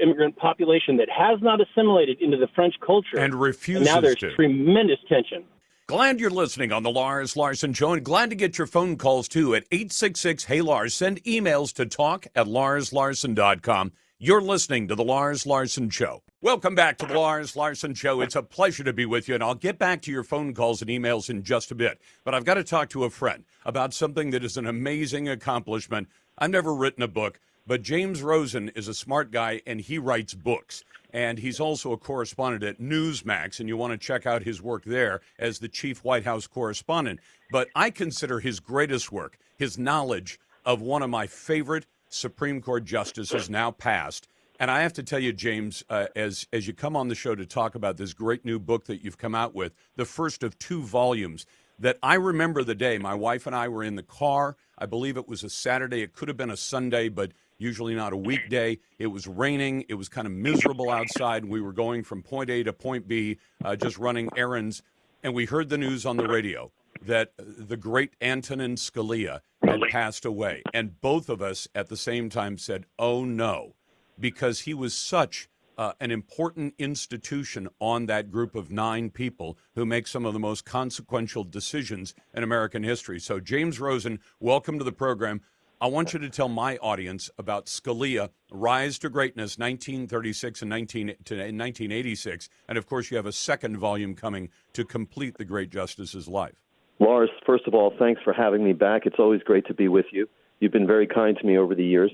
immigrant population that has not assimilated into the French culture. And refuses and now there's to. Tremendous tension. Glad you're listening on the Lars Larson Show, and glad to get your phone calls, too, at 866-HEY-LARS. Send emails to talk@larslarson.com. You're listening to the Lars Larson Show. Welcome back to the Lars Larson Show. It's a pleasure to be with you, and I'll get back to your phone calls and emails in just a bit. But I've got to talk to a friend about something that is an amazing accomplishment. I've never written a book, but James Rosen is a smart guy, and he writes books. And he's also a correspondent at Newsmax, and you want to check out his work there as the chief White House correspondent. But I consider his greatest work, his knowledge of one of my favorite Supreme Court justices now passed. And I have to tell you, James, as you come on the show to talk about this great new book that you've come out with, the first of 2 volumes, that I remember the day my wife and I were in the car. I believe it was a Saturday. It could have been a Sunday, but usually not a weekday. It was raining. It was kind of miserable outside. We were going from point A to point B, just running errands. And we heard the news on the radio that the great Antonin Scalia had passed away. And both of us at the same time said, oh, no, because he was such an important institution on that group of 9 people who make some of the most consequential decisions in American history. So, James Rosen, welcome to the program. I want you to tell my audience about Scalia, Rise to Greatness, 1936 and 1986. And, of course, you have a second volume coming to complete the great justice's life. Lars, first of all, thanks for having me back. It's always great to be with you. You've been very kind to me over the years.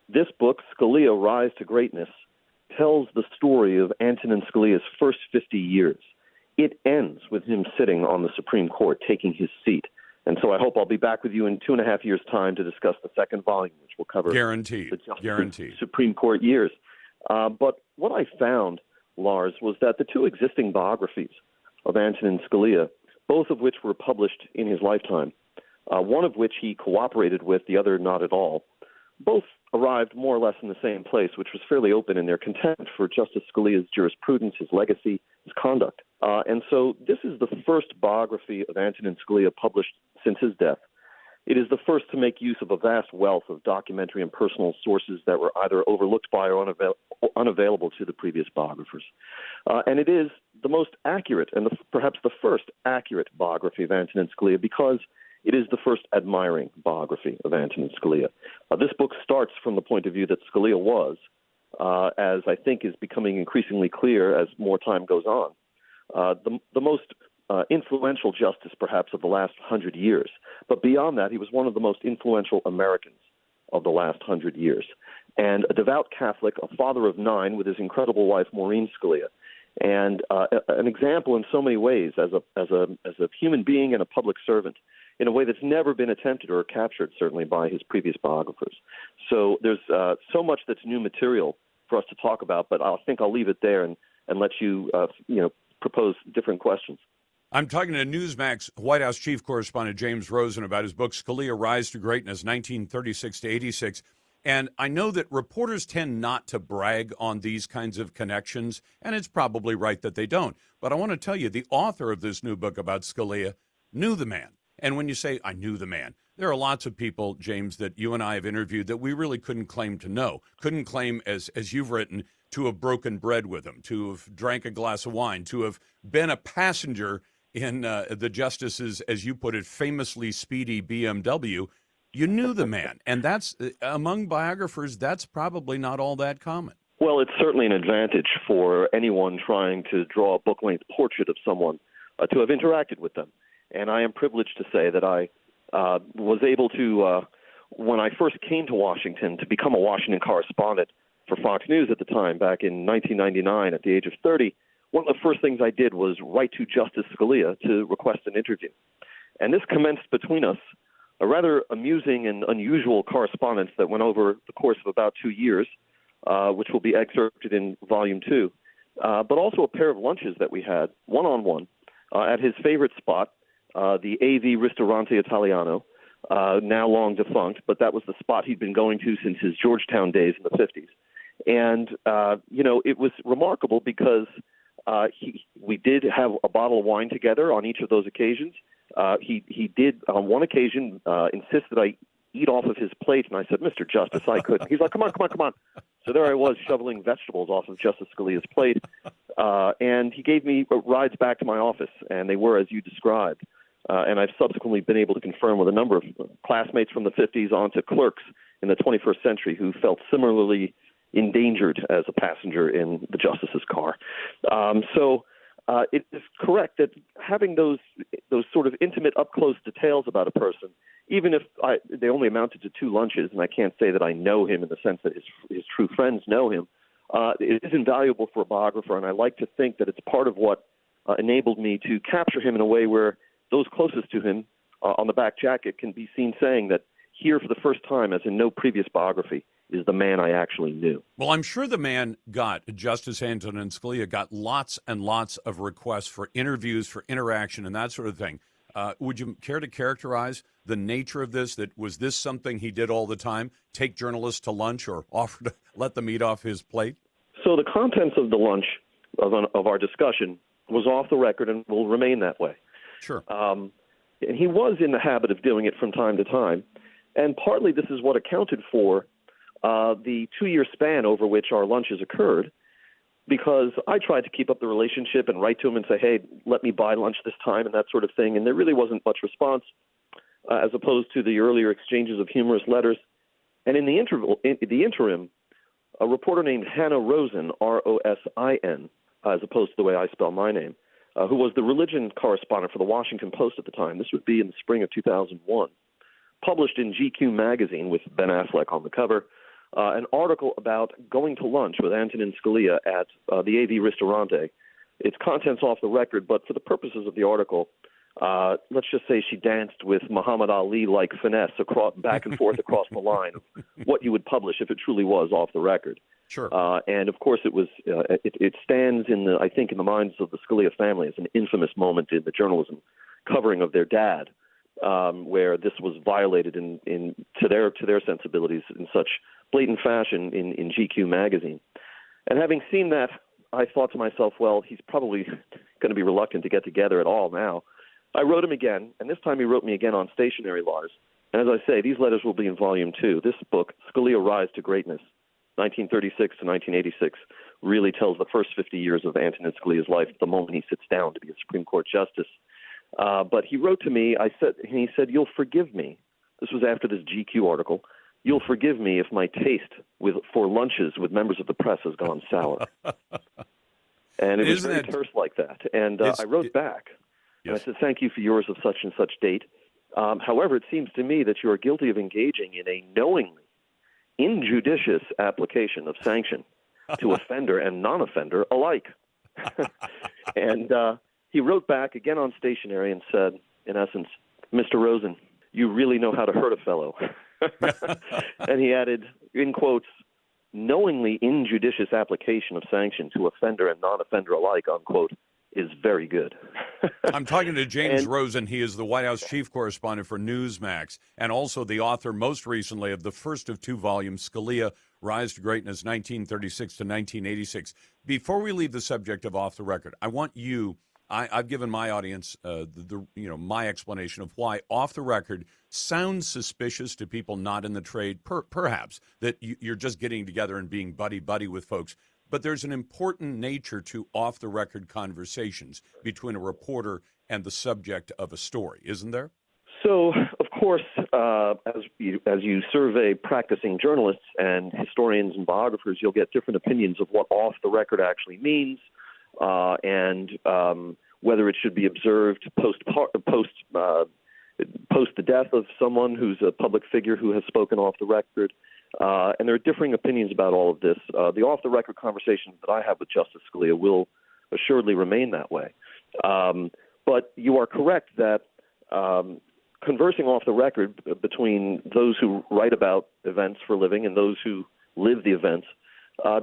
This book, Scalia, Rise to Greatness, tells the story of Antonin Scalia's first 50 years. It ends with him sitting on the Supreme Court, taking his seat. And so I hope I'll be back with you in 2.5 years' time to discuss the second volume, which will cover Guaranteed. the Supreme Court years. But what I found, Lars, was that the two existing biographies of Antonin Scalia, both of which were published in his lifetime, one of which he cooperated with, the other not at all, both arrived more or less in the same place, which was fairly open in their contempt for Justice Scalia's jurisprudence, his legacy, his conduct. And so this is the first biography of Antonin Scalia published since his death. It is the first to make use of a vast wealth of documentary and personal sources that were either overlooked by or unavailable to the previous biographers. And it is the most accurate and perhaps the first accurate biography of Antonin Scalia because it is the first admiring biography of Antonin Scalia. This book starts from the point of view that Scalia was, as I think is becoming increasingly clear as more time goes on, the most influential justice perhaps of the last 100 years. But beyond that, he was one of the most influential Americans of the last 100 years. And a devout Catholic, a father of 9 with his incredible wife, Maureen Scalia, and an example in so many ways as a human being and a public servant in a way that's never been attempted or captured, certainly, by his previous biographers. So there's so much that's new material for us to talk about, but I think I'll leave it there and let you, propose different questions. I'm talking to Newsmax White House chief correspondent James Rosen about his book, Scalia, Rise to Greatness, 1936 to 86. And I know that reporters tend not to brag on these kinds of connections, and it's probably right that they don't. But I want to tell you, the author of this new book about Scalia knew the man. And when you say, I knew the man, there are lots of people, James, that you and I have interviewed that we really couldn't claim to know, couldn't claim, as you've written, to have broken bread with him, to have drank a glass of wine, to have been a passenger in the justice's, as you put it, famously speedy BMW. You knew the man. And that's, among biographers, that's probably not all that common. Well, it's certainly an advantage for anyone trying to draw a book-length portrait of someone to have interacted with them. And I am privileged to say that I was able to, when I first came to Washington, to become a Washington correspondent for Fox News at the time, back in 1999 at the age of 30, one of the first things I did was write to Justice Scalia to request an interview. And this commenced between us a rather amusing and unusual correspondence that went over the course of about 2 years, which will be excerpted in Volume 2, but also a pair of lunches that we had, one-on-one, at his favorite spot, the AV Ristorante Italiano, now long defunct, but that was the spot he'd been going to since his Georgetown days in the 50s. And, it was remarkable because we did have a bottle of wine together on each of those occasions. He did, on one occasion, insist that I eat off of his plate, and I said, Mr. Justice, I couldn't. He's like, come on. So there I was shoveling vegetables off of Justice Scalia's plate, and he gave me rides back to my office, and they were as you described. And I've subsequently been able to confirm with a number of classmates from the 50s on to clerks in the 21st century who felt similarly endangered as a passenger in the justice's car. So it is correct that having those sort of intimate, up-close details about a person, even if they only amounted to 2 lunches, and I can't say that I know him in the sense that his true friends know him, it is invaluable for a biographer, and I like to think that it's part of what enabled me to capture him in a way where those closest to him on the back jacket can be seen saying that here for the first time, as in no previous biography, is the man I actually knew. Well, I'm sure the man Justice Antonin Scalia got lots and lots of requests for interviews, for interaction, and that sort of thing. Would you care to characterize the nature of this? Was this something he did all the time, take journalists to lunch or offer to let them eat off his plate? So the contents of the lunch of our discussion was off the record and will remain that way. Sure. And he was in the habit of doing it from time to time. And partly this is what accounted for the 2-year span over which our lunches occurred, because I tried to keep up the relationship and write to him and say, hey, let me buy lunch this time and that sort of thing. And there really wasn't much response. as opposed to the earlier exchanges of humorous letters. And in the interim, a reporter named Hannah Rosen, Rosin, as opposed to the way I spell my name, who was the religion correspondent for the Washington Post at the time. This would be in the spring of 2001. Published in GQ magazine with Ben Affleck on the cover, an article about going to lunch with Antonin Scalia at the AV Ristorante. Its contents off the record, but for the purposes of the article, let's just say she danced with Muhammad Ali-like finesse back and forth across the line of what you would publish if it truly was off the record. Sure. And of course, it stands in the minds of the Scalia family as an infamous moment in the journalism covering of their dad, where this was violated to their sensibilities in such blatant fashion in GQ magazine. And having seen that, I thought to myself, well, he's probably going to be reluctant to get together at all now. I wrote him again, and this time he wrote me again on stationery, Lars. And as I say, these letters will be in Volume 2. This book, Scalia Rise to Greatness, 1936 to 1986, really tells the first 50 years of Antonin Scalia's life, the moment he sits down to be a Supreme Court justice. But he wrote to me, he said, "You'll forgive me." This was after this GQ article. "You'll forgive me if my taste for lunches with members of the press has gone sour." And it was very terse like that. And I wrote back, and I said, "Thank you for yours of such and such date. However, it seems to me that you are guilty of engaging in a knowingly injudicious application of sanction to offender and non-offender alike." And he wrote back again on stationery and said, in essence, "Mr. Rosen, you really know how to hurt a fellow." And he added, in quotes, "knowingly injudicious application of sanction to offender and non-offender alike," unquote, is very good. I'm talking to James Rosen. He is the White House chief correspondent for Newsmax and also the author most recently of the first of 2 volumes, Scalia, Rise to Greatness, 1936 to 1986. Before we leave the subject of Off the Record, I want you, I've given my audience my explanation of why Off the Record sounds suspicious to people not in the trade, perhaps, that you're just getting together and being buddy-buddy with folks. But there's an important nature to off-the-record conversations between a reporter and the subject of a story, isn't there? So, of course, as you survey practicing journalists and historians and biographers, you'll get different opinions of what off-the-record actually means, and whether it should be observed post the death of someone who's a public figure who has spoken off the record. And there are differing opinions about all of this. The off-the-record conversations that I have with Justice Scalia will assuredly remain that way. But you are correct that conversing off the record between those who write about events for a living and those who live the events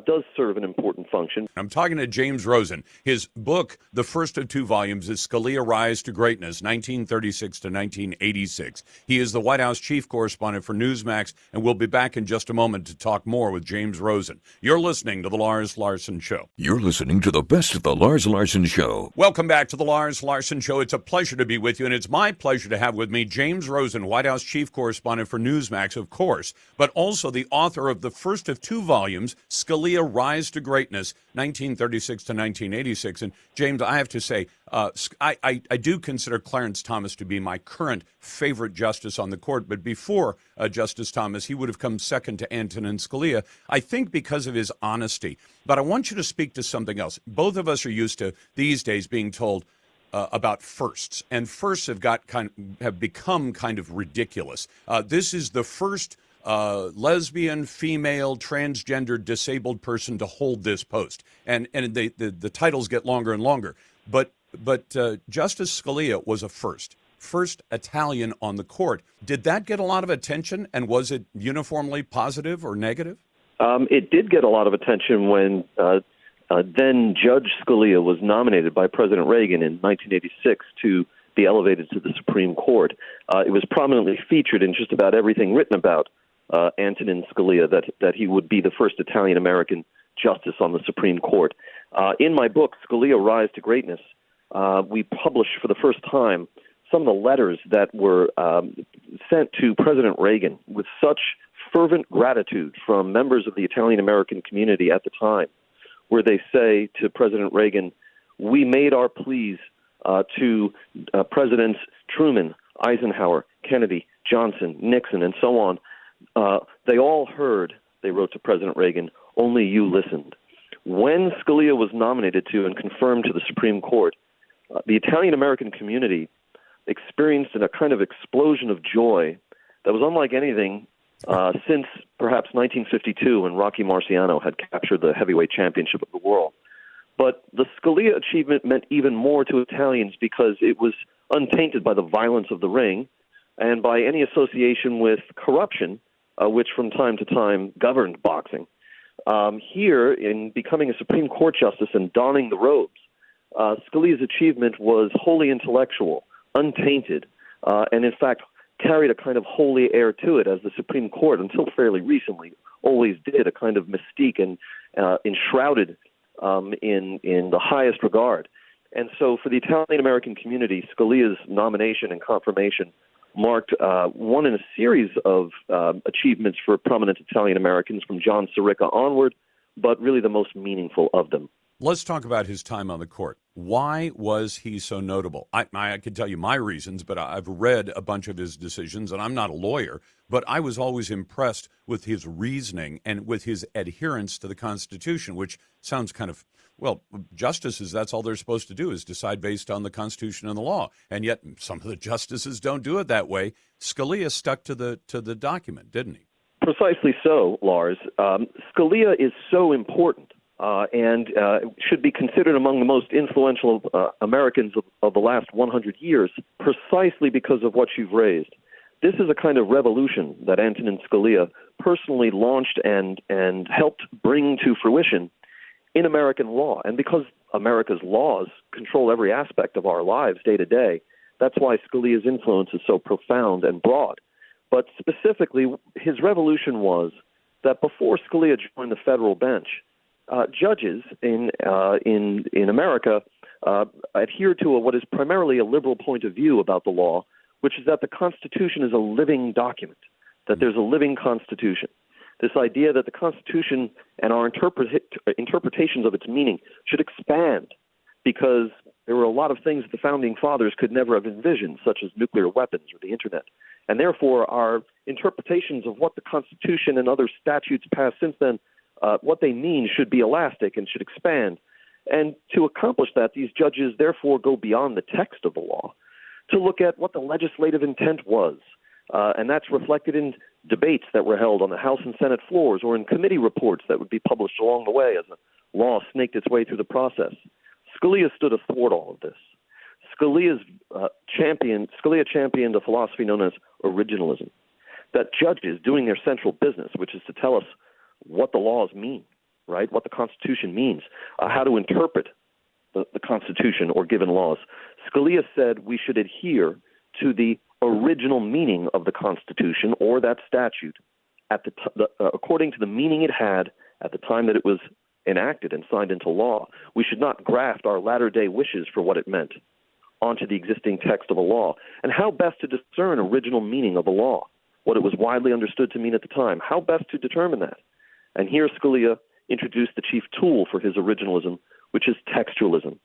does serve an important function. I'm talking to James Rosen. His book, the first of 2 volumes, is Scalia Rise to Greatness, 1936 to 1986. He is the White House chief correspondent for Newsmax, and we'll be back in just a moment to talk more with James Rosen. You're listening to The Lars Larson Show. You're listening to the best of The Lars Larson Show. Welcome back to The Lars Larson Show. It's a pleasure to be with you, and it's my pleasure to have with me James Rosen, White House chief correspondent for Newsmax, of course, but also the author of the first of 2 volumes, Scalia Rise to Greatness, 1936 to 1986. And James, I have to say, I do consider Clarence Thomas to be my current favorite justice on the court. But before Justice Thomas, he would have come second to Antonin Scalia, I think because of his honesty. But I want you to speak to something else. Both of us are used to these days being told about firsts, and firsts have become kind of ridiculous. This is the first lesbian, female, transgender, disabled person to hold this post, and the titles get longer and longer. But Justice Scalia was a first Italian on the court. Did that get a lot of attention, and was it uniformly positive or negative? It did get a lot of attention when then Judge Scalia was nominated by President Reagan in 1986 to be elevated to the Supreme Court. It was prominently featured in just about everything written about Antonin Scalia, that he would be the first Italian-American justice on the Supreme Court. In my book, Scalia Rise to Greatness, we published for the first time some of the letters that were sent to President Reagan with such fervent gratitude from members of the Italian-American community at the time, where they say to President Reagan, "We made our pleas to Presidents Truman, Eisenhower, Kennedy, Johnson, Nixon, and so on, they all heard, they wrote to President Reagan, only you listened. When Scalia was nominated to and confirmed to the Supreme Court, the Italian-American community experienced a kind of explosion of joy that was unlike anything since perhaps 1952 when Rocky Marciano had captured the heavyweight championship of the world. But the Scalia achievement meant even more to Italians because it was untainted by the violence of the ring and by any association with corruption, which from time to time governed boxing. Here, in becoming a Supreme Court justice and donning the robes, Scalia's achievement was wholly intellectual, untainted, and in fact carried a kind of holy air to it, as the Supreme Court, until fairly recently, always did, a kind of mystique and enshrouded in the highest regard. And so for the Italian-American community, Scalia's nomination and confirmation marked one in a series of achievements for prominent Italian-Americans from John Sirica onward, but really the most meaningful of them. Let's talk about his time on the court. Why was he so notable? I could tell you my reasons, but I've read a bunch of his decisions, and I'm not a lawyer, but I was always impressed with his reasoning and with his adherence to the Constitution, which sounds kind of, well, justices, that's all they're supposed to do is decide based on the Constitution and the law. And yet some of the justices don't do it that way. Scalia stuck to the document, didn't he? Precisely so, Lars. Scalia is so important. And should be considered among the most influential Americans of the last 100 years, precisely because of what you've raised. This is a kind of revolution that Antonin Scalia personally launched and helped bring to fruition in American law. And because America's laws control every aspect of our lives day to day, that's why Scalia's influence is so profound and broad. But specifically, his revolution was that before Scalia joined the federal bench, judges in America adhere to what is primarily a liberal point of view about the law, which is that the Constitution is a living document, that there's a living Constitution. This idea that the Constitution and our interpretations of its meaning should expand because there were a lot of things the Founding Fathers could never have envisioned, such as nuclear weapons or the Internet. And therefore, our interpretations of what the Constitution and other statutes passed since then what they mean should be elastic and should expand. And to accomplish that, these judges therefore go beyond the text of the law to look at what the legislative intent was. And that's reflected in debates that were held on the House and Senate floors or in committee reports that would be published along the way as the law snaked its way through the process. Scalia stood athwart all of this. Scalia championed a philosophy known as originalism, that judges doing their central business, which is to tell us what the laws mean, right? What the Constitution means, how to interpret the Constitution or given laws. Scalia said we should adhere to the original meaning of the Constitution or that statute according to the meaning it had at the time that it was enacted and signed into law. We should not graft our latter-day wishes for what it meant onto the existing text of a law. And how best to discern original meaning of a law, what it was widely understood to mean at the time, how best to determine that? And here Scalia introduced the chief tool for his originalism, which is textualism.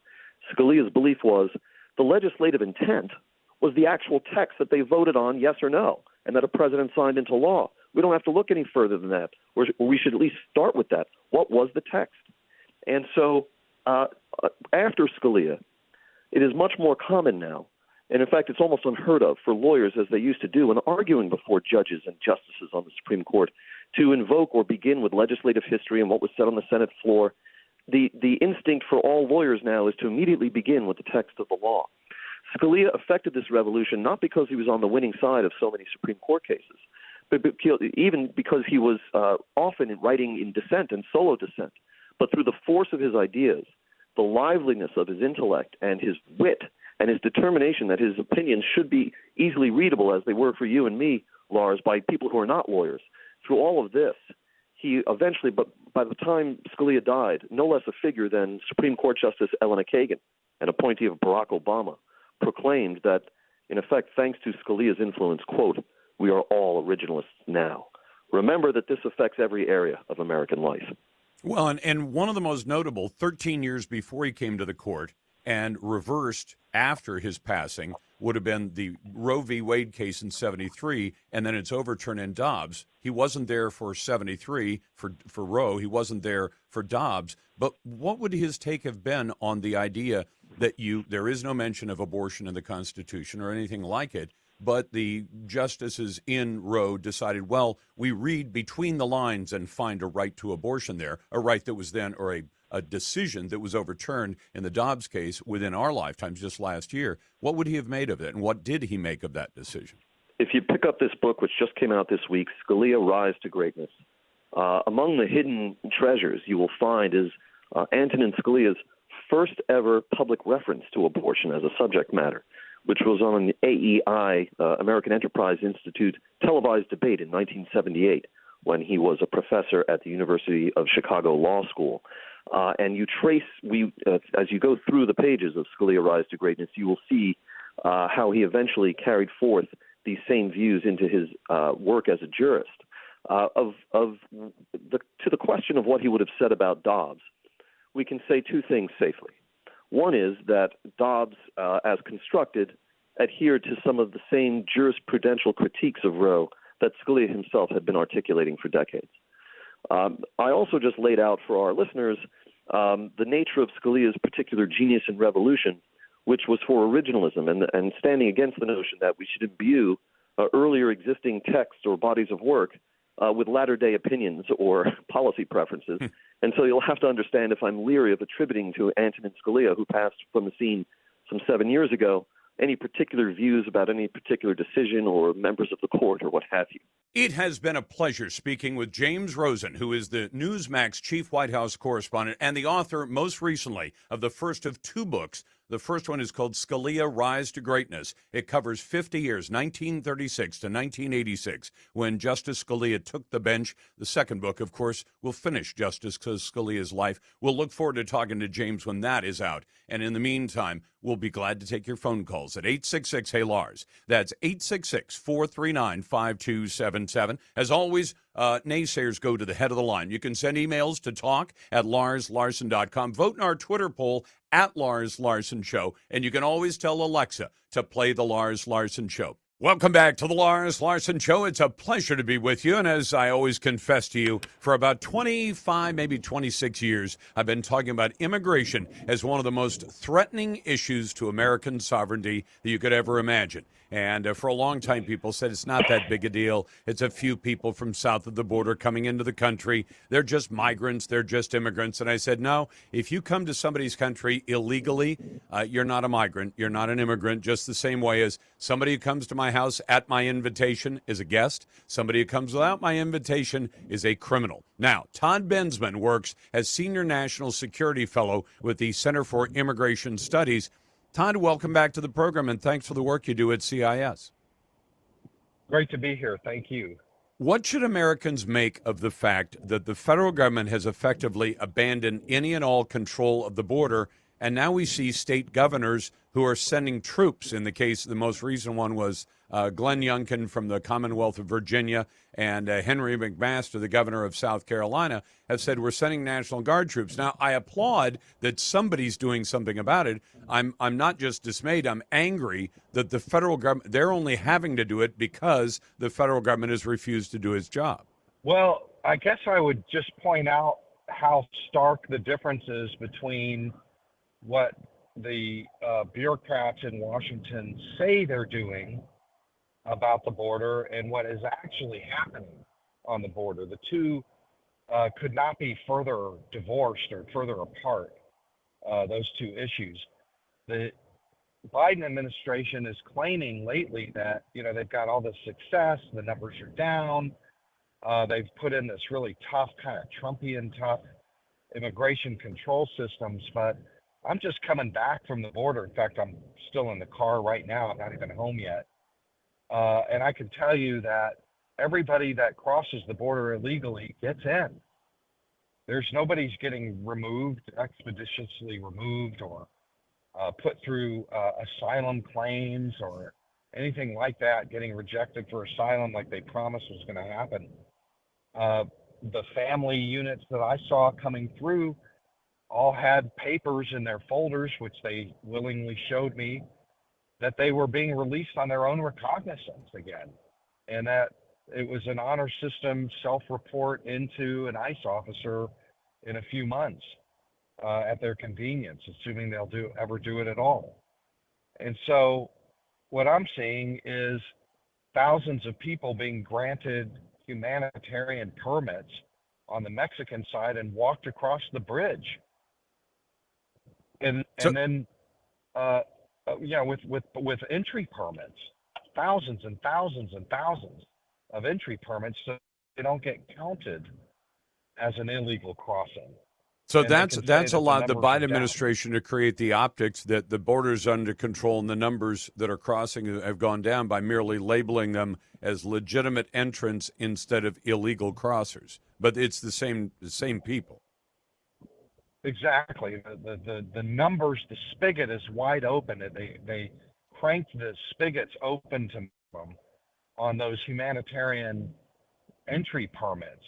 Scalia's belief was the legislative intent was the actual text that they voted on, yes or no, and that a president signed into law. We don't have to look any further than that, or we should at least start with that. What was the text? And so after Scalia, it is much more common now, and in fact it's almost unheard of for lawyers, as they used to do when arguing before judges and justices on the Supreme Court, to invoke or begin with legislative history and what was said on the Senate floor. The instinct for all lawyers now is to immediately begin with the text of the law. Scalia effected this revolution not because he was on the winning side of so many Supreme Court cases, but even because he was often writing in dissent and solo dissent, but through the force of his ideas, the liveliness of his intellect and his wit and his determination that his opinions should be easily readable as they were for you and me, Lars, by people who are not lawyers. Through all of this, he eventually, but by the time Scalia died, no less a figure than Supreme Court Justice Elena Kagan, an appointee of Barack Obama, proclaimed that, in effect, thanks to Scalia's influence, quote, we are all originalists now. Remember that this affects every area of American life. Well, and one of the most notable, 13 years before he came to the court, and reversed after his passing would have been the Roe v. Wade case in 73, and then it's overturned in Dobbs. He wasn't there for 73 for Roe. He wasn't there for Dobbs. But what would his take have been on the idea that there is no mention of abortion in the Constitution or anything like it, but the justices in Roe decided, well, we read between the lines and find a right to abortion there, a right that was then, or a decision that was overturned in the Dobbs case within our lifetimes just last year. What would he have made of it, and what did he make of that decision? If you pick up this book, which just came out this week, Scalia, Rise to Greatness, among the hidden treasures you will find is Antonin Scalia's first ever public reference to abortion as a subject matter, which was on an AEI, American Enterprise Institute, televised debate in 1978 when he was a professor at the University of Chicago Law School. And you trace, as you go through the pages of Scalia, Rise to Greatness, you will see how he eventually carried forth these same views into his work as a jurist. To the question of what he would have said about Dobbs, we can say two things safely. One is that Dobbs, as constructed, adhered to some of the same jurisprudential critiques of Roe that Scalia himself had been articulating for decades. I also just laid out for our listeners the nature of Scalia's particular genius and revolution, which was for originalism and standing against the notion that we should imbue earlier existing texts or bodies of work with latter-day opinions or policy preferences. And so you'll have to understand if I'm leery of attributing to Antonin Scalia, who passed from the scene some 7 years ago, any particular views about any particular decision or members of the court or what have you. It has been a pleasure speaking with James Rosen, who is the Newsmax chief White House correspondent and the author, most recently, of the first of two books. The first one is called Scalia, Rise to Greatness. It covers 50 years, 1936 to 1986, when Justice Scalia took the bench. The second book, of course, will finish Justice Scalia's life. We'll look forward to talking to James when that is out. And in the meantime, we'll be glad to take your phone calls at 866-HEY-LARS. That's 866-439-5277. As always, naysayers go to the head of the line. You can send emails to talk@LarsLarson.com. Vote in our Twitter poll at Lars Larson Show. And you can always tell Alexa to play the Lars Larson Show. Welcome back to the Lars Larson Show. It's a pleasure to be with you. And as I always confess to you, for about 25, maybe 26 years, I've been talking about immigration as one of the most threatening issues to American sovereignty that you could ever imagine. And for a long time, people said it's not that big a deal. It's a few people from south of the border coming into the country. They're just migrants. They're just immigrants. And I said, no, if you come to somebody's country illegally, you're not a migrant. You're not an immigrant, just the same way as somebody who comes to my house at my invitation is a guest. Somebody who comes without my invitation is a criminal. Now, Todd Bensman works as Senior National Security Fellow with the Center for Immigration Studies. Todd, welcome back to the program, and thanks for the work you do at CIS. Great to be here. Thank you. What should Americans make of the fact that the federal government has effectively abandoned any and all control of the border, and now we see state governors who are sending troops? In the case, the most recent one was Glenn Youngkin from the Commonwealth of Virginia and Henry McMaster, the governor of South Carolina, have said we're sending National Guard troops. Now, I applaud that somebody's doing something about it. I'm not just dismayed. I'm angry that the federal government, they're only having to do it because the federal government has refused to do its job. Well, I guess I would just point out how stark the difference is between what the bureaucrats in Washington say they're doing about the border and what is actually happening on the border. The two could not be further divorced or further apart, those two issues. The Biden administration is claiming lately that, they've got all this success, the numbers are down, they've put in this really tough, kind of Trumpian tough immigration control systems, but I'm just coming back from the border. In fact, I'm still in the car right now. I'm not even home yet. And I can tell you that everybody that crosses the border illegally gets in. Nobody's getting removed, expeditiously removed, or put through asylum claims or anything like that, getting rejected for asylum like they promised was going to happen. The family units that I saw coming through all had papers in their folders, which they willingly showed me, that they were being released on their own recognizance again, and that it was an honor system self-report into an ICE officer in a few months at their convenience, assuming they'll ever do it at all. And so what I'm seeing is thousands of people being granted humanitarian permits on the Mexican side and walked across the bridge. And then with entry permits, thousands and thousands and thousands of entry permits, so they don't get counted as an illegal crossing. So And that's allowed the Biden down. administration to create the optics that the border's under control and the numbers that are crossing have gone down by merely labeling them as legitimate entrants instead of illegal crossers. But it's the same people. Exactly. The numbers, the spigot is wide open. They cranked the spigots open to them on those humanitarian entry permits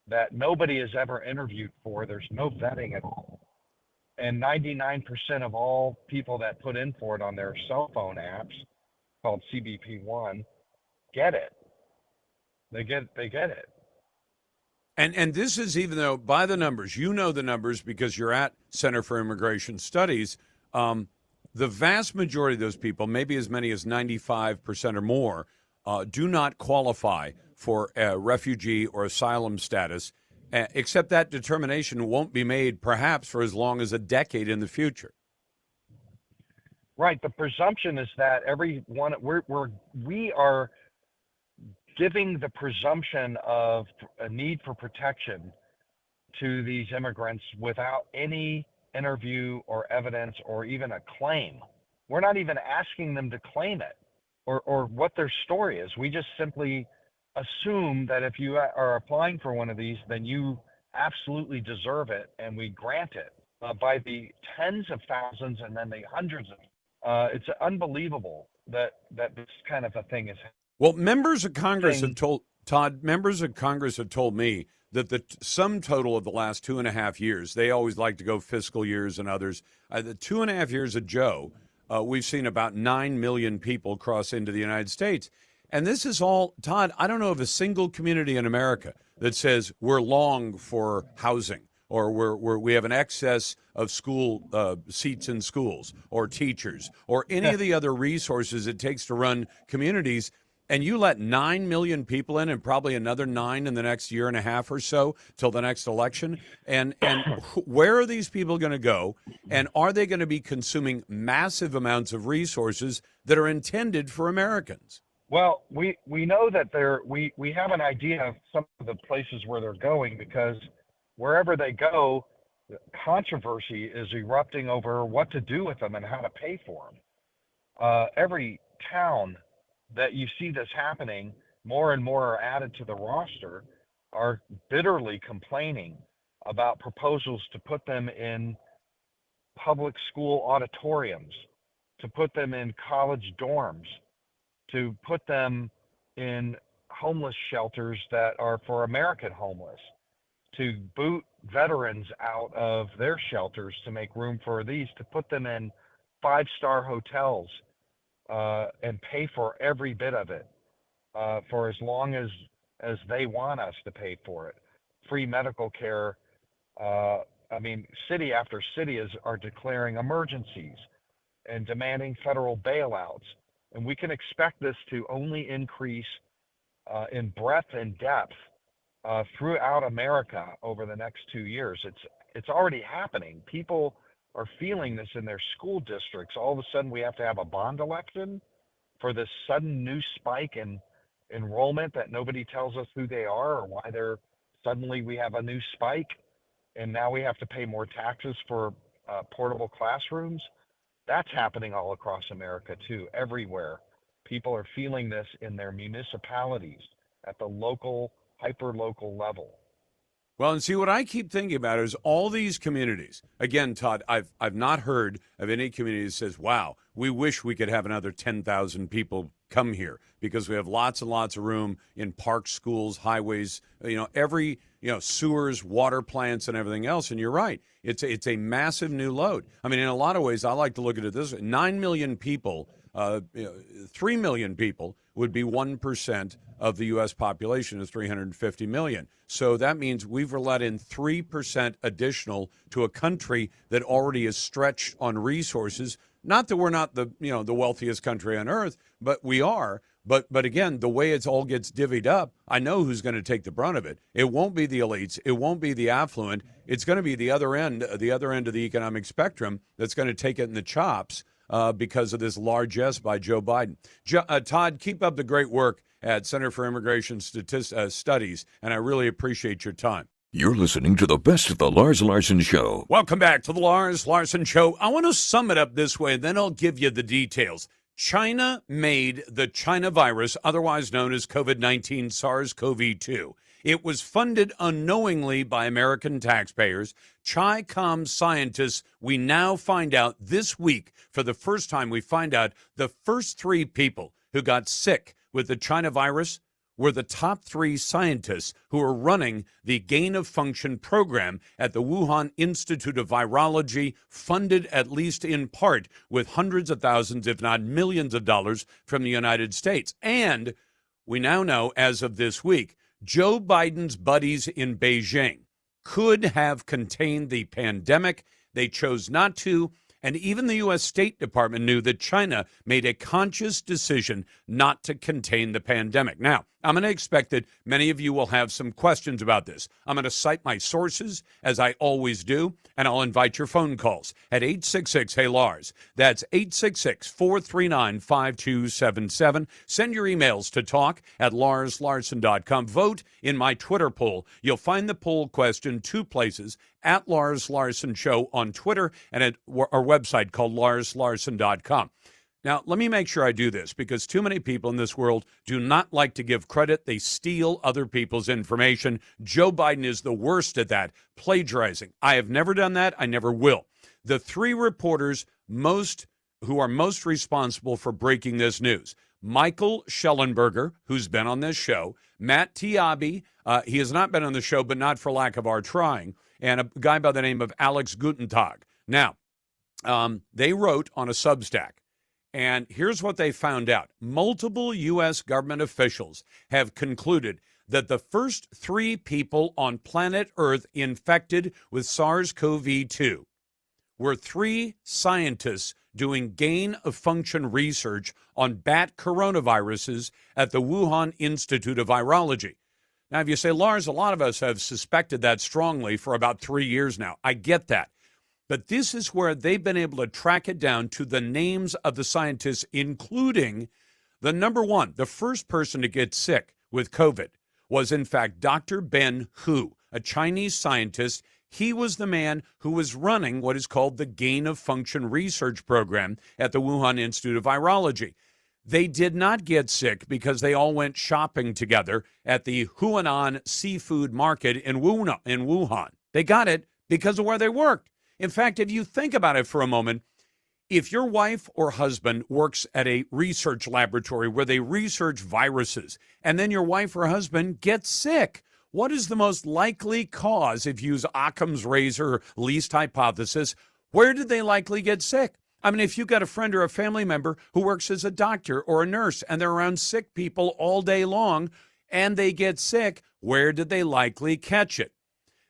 that nobody has ever interviewed for. There's no vetting at all. And 99% of all people that put in for it on their cell phone apps, called CBP1, get it. They get it. And this is, even though by the numbers, you know the numbers because you're at Center for Immigration Studies, the vast majority of those people, maybe as many as 95% or more, do not qualify for refugee or asylum status, except that determination won't be made perhaps for as long as a decade in the future. Right. The presumption is that everyone we are giving the presumption of a need for protection to these immigrants without any interview or evidence or even a claim. We're not even asking them to claim it or what their story is. We just simply assume that if you are applying for one of these, then you absolutely deserve it, and we grant it by the tens of thousands and then the hundreds of. It's unbelievable that this kind of a thing is. Well, members of Congress have told me that the sum total of the last 2.5 years, they always like to go fiscal years and others, the 2.5 years of Joe, we've seen about 9 million people cross into the United States. And this is all, Todd, I don't know of a single community in America that says we're long for housing or we have an excess of school seats in schools or teachers or any of the other resources it takes to run communities. And you let 9 million people in and probably another 9 in the next year and a half or so till the next election. And where are these people going to go? And are they going to be consuming massive amounts of resources that are intended for Americans? Well, we know that we have an idea of some of the places where they're going, because wherever they go, controversy is erupting over what to do with them and how to pay for them. Every town that you see this happening, more and more are added to the roster, are bitterly complaining about proposals to put them in public school auditoriums, to put them in college dorms, to put them in homeless shelters that are for American homeless, to boot veterans out of their shelters to make room for these, to put them in 5-star hotels and pay for every bit of it for as long as they want us to pay for it. Free medical care. City after city are declaring emergencies and demanding federal bailouts. And we can expect this to only increase in breadth and depth throughout America over the next 2 years. It's already happening. People are feeling this in their school districts. All of a sudden, we have to have a bond election for this sudden new spike in enrollment that nobody tells us who they are or why suddenly we have a new spike, and now we have to pay more taxes for portable classrooms. That's happening all across America too, everywhere. People are feeling this in their municipalities at the local, hyper-local level. Well, and see what I keep thinking about is all these communities. Again, Todd, I've not heard of any community that says, "Wow, we wish we could have another 10,000 people come here because we have lots and lots of room in parks, schools, highways, every, sewers, water plants, and everything else." And you're right, it's a massive new load. I mean, in a lot of ways, I like to look at it this way: 9 million people, 3 million people would be 1% of the U.S. population is 350 million. So that means we've let in 3% additional to a country that already is stretched on resources. Not that we're not the wealthiest country on earth, but we are. But again, the way it all gets divvied up, I know who's going to take the brunt of it. It won't be the elites. It won't be the affluent. It's going to be the other end of the economic spectrum that's going to take it in the chops because of this largesse by Joe Biden. Todd, keep up the great work at Center for Immigration Studies, and I really appreciate your time. You're listening to the best of the Lars Larson Show. Welcome back to the Lars Larson Show. I want to sum it up this way, and then I'll give you the details. China made the China virus, otherwise known as COVID-19 SARS-CoV-2. It was funded unknowingly by American taxpayers. Chi-Com scientists, we now find out this week, for the first time, we find out the first 3 people who got sick with the China virus were the top 3 scientists who are running the gain-of-function program at the Wuhan Institute of Virology, funded at least in part with hundreds of thousands, if not millions of dollars from the United States. And we now know, as of this week, Joe Biden's buddies in Beijing could have contained the pandemic. They chose not to. And even the U.S. State Department knew that China made a conscious decision not to contain the pandemic. Now, I'm going to expect that many of you will have some questions about this. I'm going to cite my sources, as I always do, and I'll invite your phone calls at 866-HEY-LARS. That's 866-439-5277. Send your emails to talk@larslarson.com. Vote in my Twitter poll. You'll find the poll question 2 places, at Lars Larson Show on Twitter and at our website called larslarson.com. Now, let me make sure I do this because too many people in this world do not like to give credit. They steal other people's information. Joe Biden is the worst at that, plagiarizing. I have never done that. I never will. The 3 reporters who are most responsible for breaking this news: Michael Schellenberger, who's been on this show, Matt Tiabi, he has not been on the show, but not for lack of our trying, and a guy by the name of Alex Gutentag. Now, they wrote on a Substack, and here's what they found out. Multiple U.S. government officials have concluded that the first 3 people on planet Earth infected with SARS-CoV-2 were 3 scientists doing gain-of-function research on bat coronaviruses at the Wuhan Institute of Virology. Now, if you say, Lars, a lot of us have suspected that strongly for about 3 years now. I get that. But this is where they've been able to track it down to the names of the scientists, including the number one. The first person to get sick with COVID was, in fact, Dr. Ben Hu, a Chinese scientist. He was the man who was running what is called the gain-of-function research program at the Wuhan Institute of Virology. They did not get sick because they all went shopping together at the Huanan seafood market in Wuhan. They got it because of where they worked. In fact, if you think about it for a moment, if your wife or husband works at a research laboratory where they research viruses, and then your wife or husband gets sick, what is the most likely cause, if you use Occam's razor or least hypothesis? Where did they likely get sick? I mean, if you've got a friend or a family member who works as a doctor or a nurse and they're around sick people all day long and they get sick, where did they likely catch it?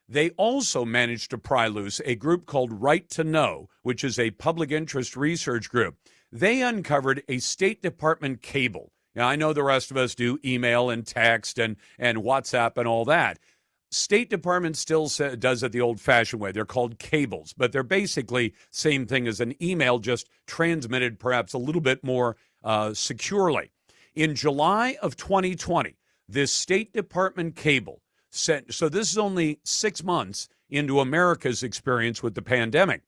They also managed to pry loose a group called Right to Know, which is a public interest research group. They uncovered a State Department cable. Now, I know the rest of us do email and text and WhatsApp and all that. State Department still does it the old-fashioned way. They're called cables, but they're basically same thing as an email, just transmitted perhaps a little bit more securely. In July of 2020, this State Department cable sent, so this is only 6 months into America's experience with the pandemic.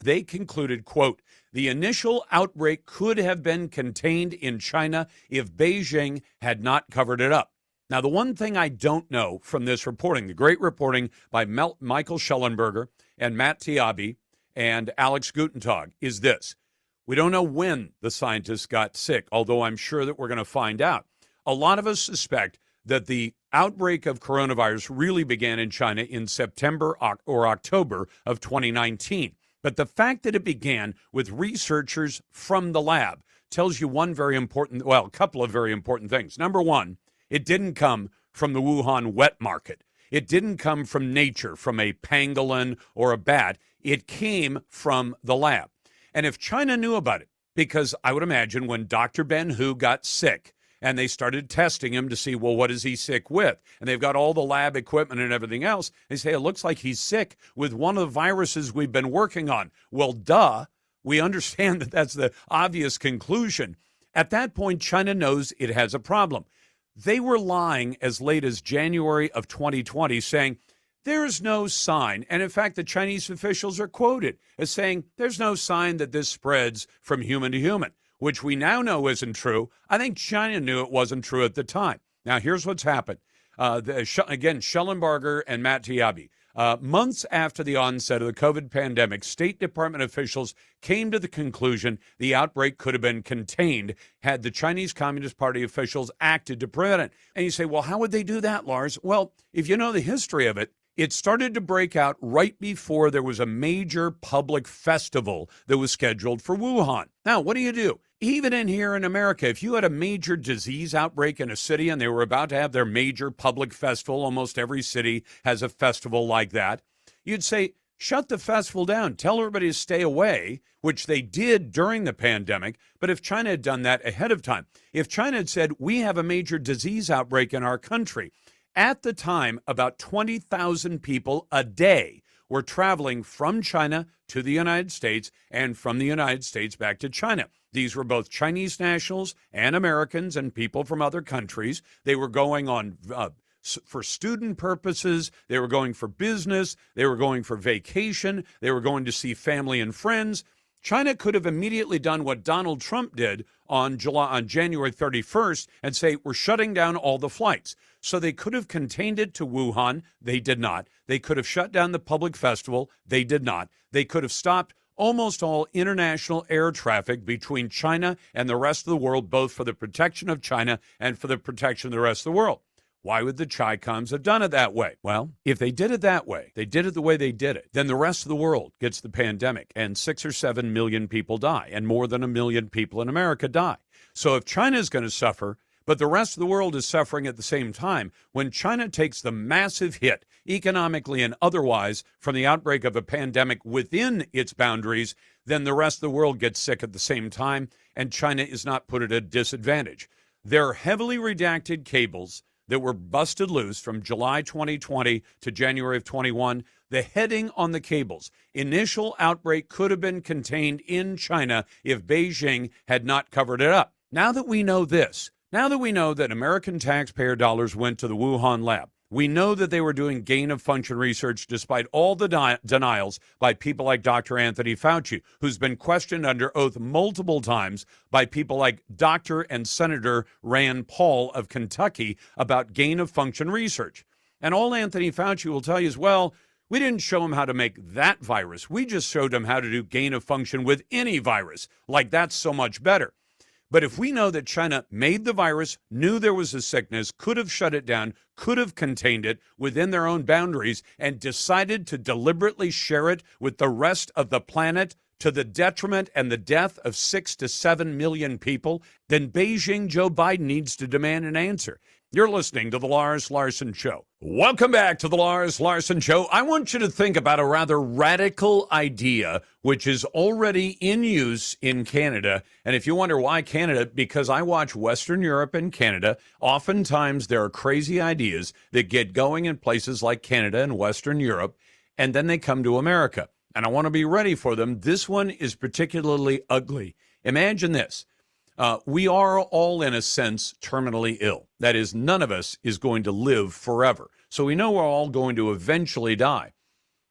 They concluded, quote, the initial outbreak could have been contained in China if Beijing had not covered it up. Now, the one thing I don't know from this reporting, the great reporting by Michael Schellenberger and Matt Tiabi and Alex Gutentag, is this. We don't know when the scientists got sick, although I'm sure that we're going to find out. A lot of us suspect that the outbreak of coronavirus really began in China in September or October of 2019. But the fact that it began with researchers from the lab tells you a couple of very important things. Number one, it didn't come from the Wuhan wet market. It didn't come from nature, from a pangolin or a bat. It came from the lab. And if China knew about it, because I would imagine when Dr. Ben Hu got sick and they started testing him to see, well, what is he sick with? And they've got all the lab equipment and everything else. They say, it looks like he's sick with one of the viruses we've been working on. Well, duh. We understand that that's the obvious conclusion. At that point, China knows it has a problem. They were lying as late as January of 2020, saying there's no sign. And in fact, the Chinese officials are quoted as saying there's no sign that this spreads from human to human, which we now know isn't true. I think China knew it wasn't true at the time. Now, here's what's happened. Again, Schellenberger and Matt Tiabi. Months after the onset of the COVID pandemic, State Department officials came to the conclusion the outbreak could have been contained had the Chinese Communist Party officials acted to prevent it. And you say, well, how would they do that, Lars? Well, if you know the history of it, it started to break out right before there was a major public festival that was scheduled for Wuhan. Now, what do? Even in here in America, if you had a major disease outbreak in a city and they were about to have their major public festival, almost every city has a festival like that, you'd say, shut the festival down, tell everybody to stay away, which they did during the pandemic. But if China had done that ahead of time, if China had said, we have a major disease outbreak in our country, at the time, about 20,000 people a day were traveling from China to the United States and from the United States back to China. These were both Chinese nationals and Americans and people from other countries. They were going on for student purposes. They were going for business. They were going for vacation. They were going to see family and friends. China could have immediately done what Donald Trump did on January 31st and say, we're shutting down all the flights. So they could have contained it to Wuhan. They did not. They could have shut down the public festival. They did not. They could have stopped almost all international air traffic between China and the rest of the world, both for the protection of China and for the protection of the rest of the world. Why would the Chi-Coms have done it that way? Well, if they did it that way, they did it the way they did it, then the rest of the world gets the pandemic and 6 or 7 million people die and more than 1 million people in America die. So if China is going to suffer, but the rest of the world is suffering at the same time, when China takes the massive hit economically and otherwise from the outbreak of a pandemic within its boundaries, then the rest of the world gets sick at the same time, and China is not put at a disadvantage. There are heavily redacted cables that were busted loose from July 2020 to January of 21. The heading on the cables, initial outbreak could have been contained in China if Beijing had not covered it up. Now that we know this, now that we know that American taxpayer dollars went to the Wuhan lab, we know that they were doing gain-of-function research despite all the denials by people like Dr. Anthony Fauci, who's been questioned under oath multiple times by people like Dr. and Senator Rand Paul of Kentucky about gain-of-function research. And all Anthony Fauci will tell you is, well, we didn't show him how to make that virus. We just showed him how to do gain-of-function with any virus. Like, that's so much better. But if we know that China made the virus, knew there was a sickness, could have shut it down, could have contained it within their own boundaries, and decided to deliberately share it with the rest of the planet to the detriment and the death of 6 to 7 million people, then Beijing Joe Biden needs to demand an answer. You're listening to The Lars Larson Show. Welcome back to The Lars Larson Show. I want you to think about a rather radical idea which is already in use in Canada. And if you wonder why Canada, because I watch Western Europe and Canada, oftentimes there are crazy ideas that get going in places like Canada and Western Europe, and then they come to America. And I want to be ready for them. This one is particularly ugly. Imagine this. We are all, in a sense, terminally ill. That is, none of us is going to live forever. So we know we're all going to eventually die.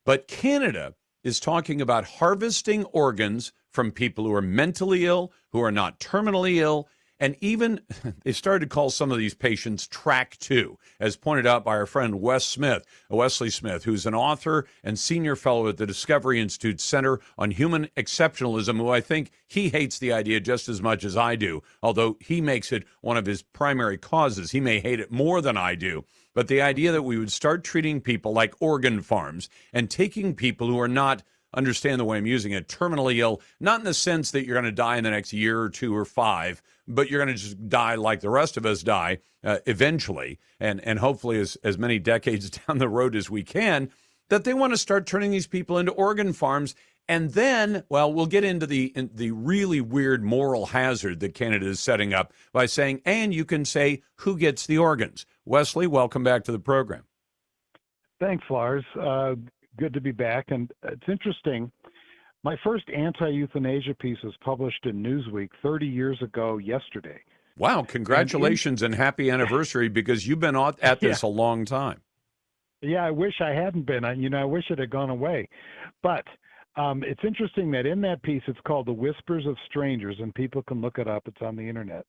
But Canada is talking about harvesting organs from people who are mentally ill, who are not terminally ill, And even they started to call some of these patients track two, as pointed out by our friend Wesley Smith, who's an author and senior fellow at the Discovery Institute Center on Human Exceptionalism, who I think he hates the idea just as much as I do, although he makes it one of his primary causes. He may hate it more than I do. But the idea that we would start treating people like organ farms and taking people who are not, understand the way I'm using it, terminally ill, not in the sense that you're going to die in the next year or 2 or 5, but you're going to just die like the rest of us die eventually, and hopefully as many decades down the road as we can, that they want to start turning these people into organ farms. And then, well, we'll get into the really weird moral hazard that Canada is setting up by saying, and you can say who gets the organs. Wesley, welcome back to the program. Thanks, Lars. Good to be back. And it's interesting. My first anti-euthanasia piece was published in Newsweek 30 years ago yesterday. Wow, congratulations and happy anniversary, because you've been at this a long time. Yeah, I wish I hadn't been. I wish it had gone away. But it's interesting that in that piece, it's called The Whispers of Strangers, and people can look it up. It's on the internet.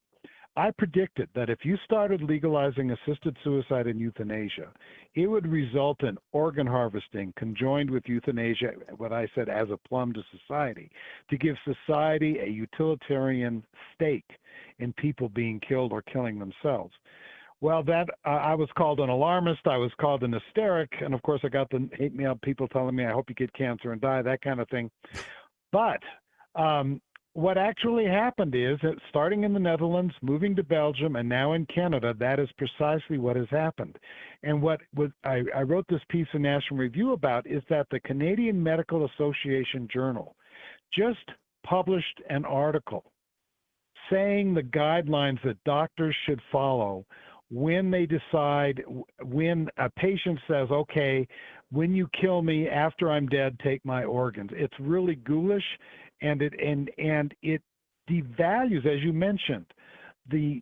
I predicted that if you started legalizing assisted suicide and euthanasia, it would result in organ harvesting conjoined with euthanasia, what I said as a plum to society, to give society a utilitarian stake in people being killed or killing themselves. Well, that I was called an alarmist, I was called an hysteric, and of course I got the hate mail, people telling me I hope you get cancer and die, that kind of thing. But what actually happened is that starting in the Netherlands, moving to Belgium, and now in Canada, that is precisely what has happened. And what I wrote this piece in National Review about is that the Canadian Medical Association Journal just published an article saying the guidelines that doctors should follow when they decide, when a patient says, okay, when you kill me after I'm dead, take my organs. It's really ghoulish. And it devalues, as you mentioned, the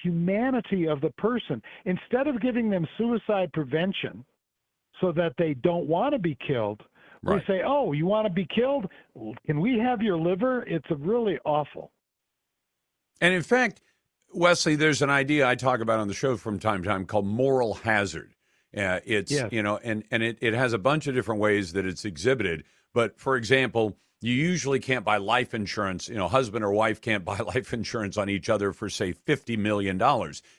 humanity of the person. Instead of giving them suicide prevention so that they don't want to be killed, right, we say, oh, you want to be killed? Can we have your liver? It's really awful. And in fact, Wesley, there's an idea I talk about on the show from time to time called moral hazard. It's, yes, and it has a bunch of different ways that it's exhibited. But for example, you usually can't buy life insurance. Husband or wife can't buy life insurance on each other for, say, $50 million,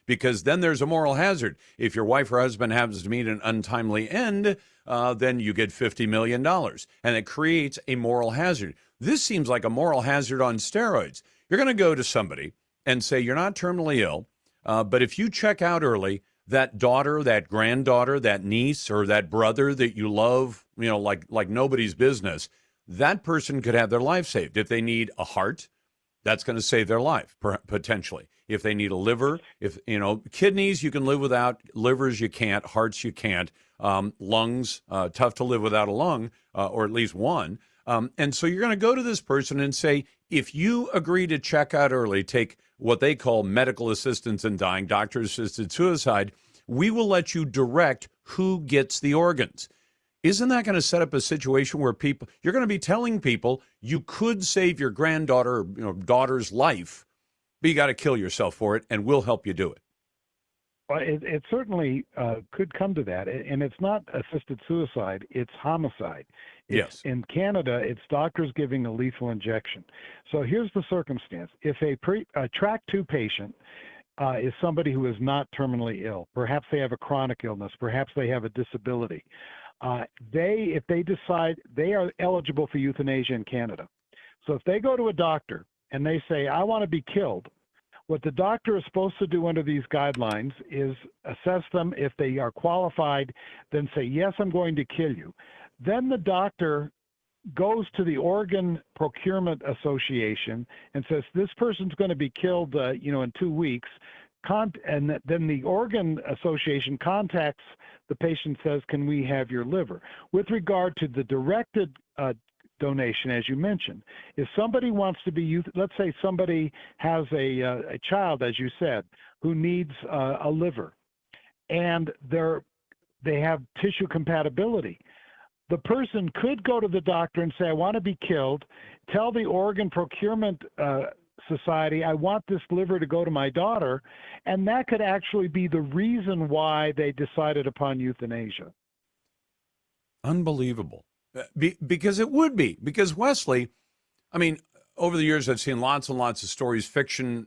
because then there's a moral hazard. If your wife or husband happens to meet an untimely end, then you get $50 million. And it creates a moral hazard. This seems like a moral hazard on steroids. You're going to go to somebody and say, you're not terminally ill, but if you check out early, that daughter, that granddaughter, that niece, or that brother that you love, like nobody's business, that person could have their life saved. If they need a heart, that's going to save their life, potentially. If they need a liver, kidneys you can live without, livers you can't, hearts you can't, lungs, tough to live without a lung, or at least one. And so you're going to go to this person and say, if you agree to check out early, take what they call medical assistance in dying, doctor-assisted suicide, we will let you direct who gets the organs. Isn't that going to set up a situation where you're going to be telling people you could save your granddaughter or daughter's life, but you got to kill yourself for it, and we'll help you do it? Well, it certainly could come to that, and it's not assisted suicide; it's homicide. Yes. In Canada, it's doctors giving a lethal injection. So here's the circumstance: if a track 2 patient is somebody who is not terminally ill, perhaps they have a chronic illness, perhaps they have a disability. If they decide they are eligible for euthanasia in Canada. So if they go to a doctor and they say, I want to be killed, what the doctor is supposed to do under these guidelines is assess them. If they are qualified, then say, yes, I'm going to kill you. Then the doctor goes to the Organ Procurement Association and says, this person's going to be killed, in 2 weeks. And then the Organ Association contacts the patient, says, can we have your liver? With regard to the directed donation, as you mentioned, if somebody wants to be, let's say somebody has a child, as you said, who needs a liver, and they have tissue compatibility, the person could go to the doctor and say, I want to be killed, tell the Organ Procurement society. I want this liver to go to my daughter. And that could actually be the reason why they decided upon euthanasia. Unbelievable. Because it would be. Because Wesley, I mean, over the years, I've seen lots and lots of stories, fiction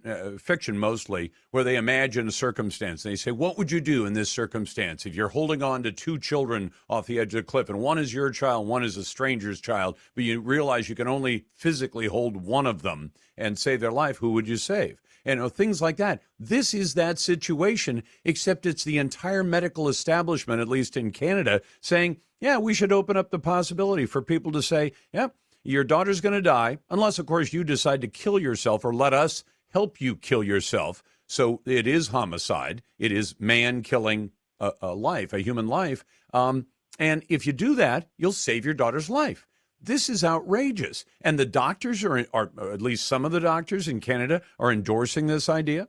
mostly, where they imagine a circumstance. They say, what would you do in this circumstance if you're holding on to two children off the edge of the cliff, and one is your child, one is a stranger's child, but you realize you can only physically hold one of them and save their life? Who would you save? And things like that. This is that situation, except it's the entire medical establishment, at least in Canada, saying, yeah, we should open up the possibility for people to say, yeah, your daughter's going to die, unless, of course, you decide to kill yourself or let us help you kill yourself. So it is homicide. It is man killing a life, a human life. And if you do that, you'll save your daughter's life. This is outrageous. And the doctors are at least some of the doctors in Canada, are endorsing this idea.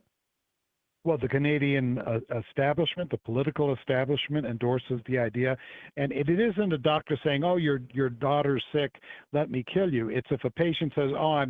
Well, the Canadian establishment, the political establishment, endorses the idea, and it isn't a doctor saying, "Oh, your daughter's sick, let me kill you." It's if a patient says, "Oh,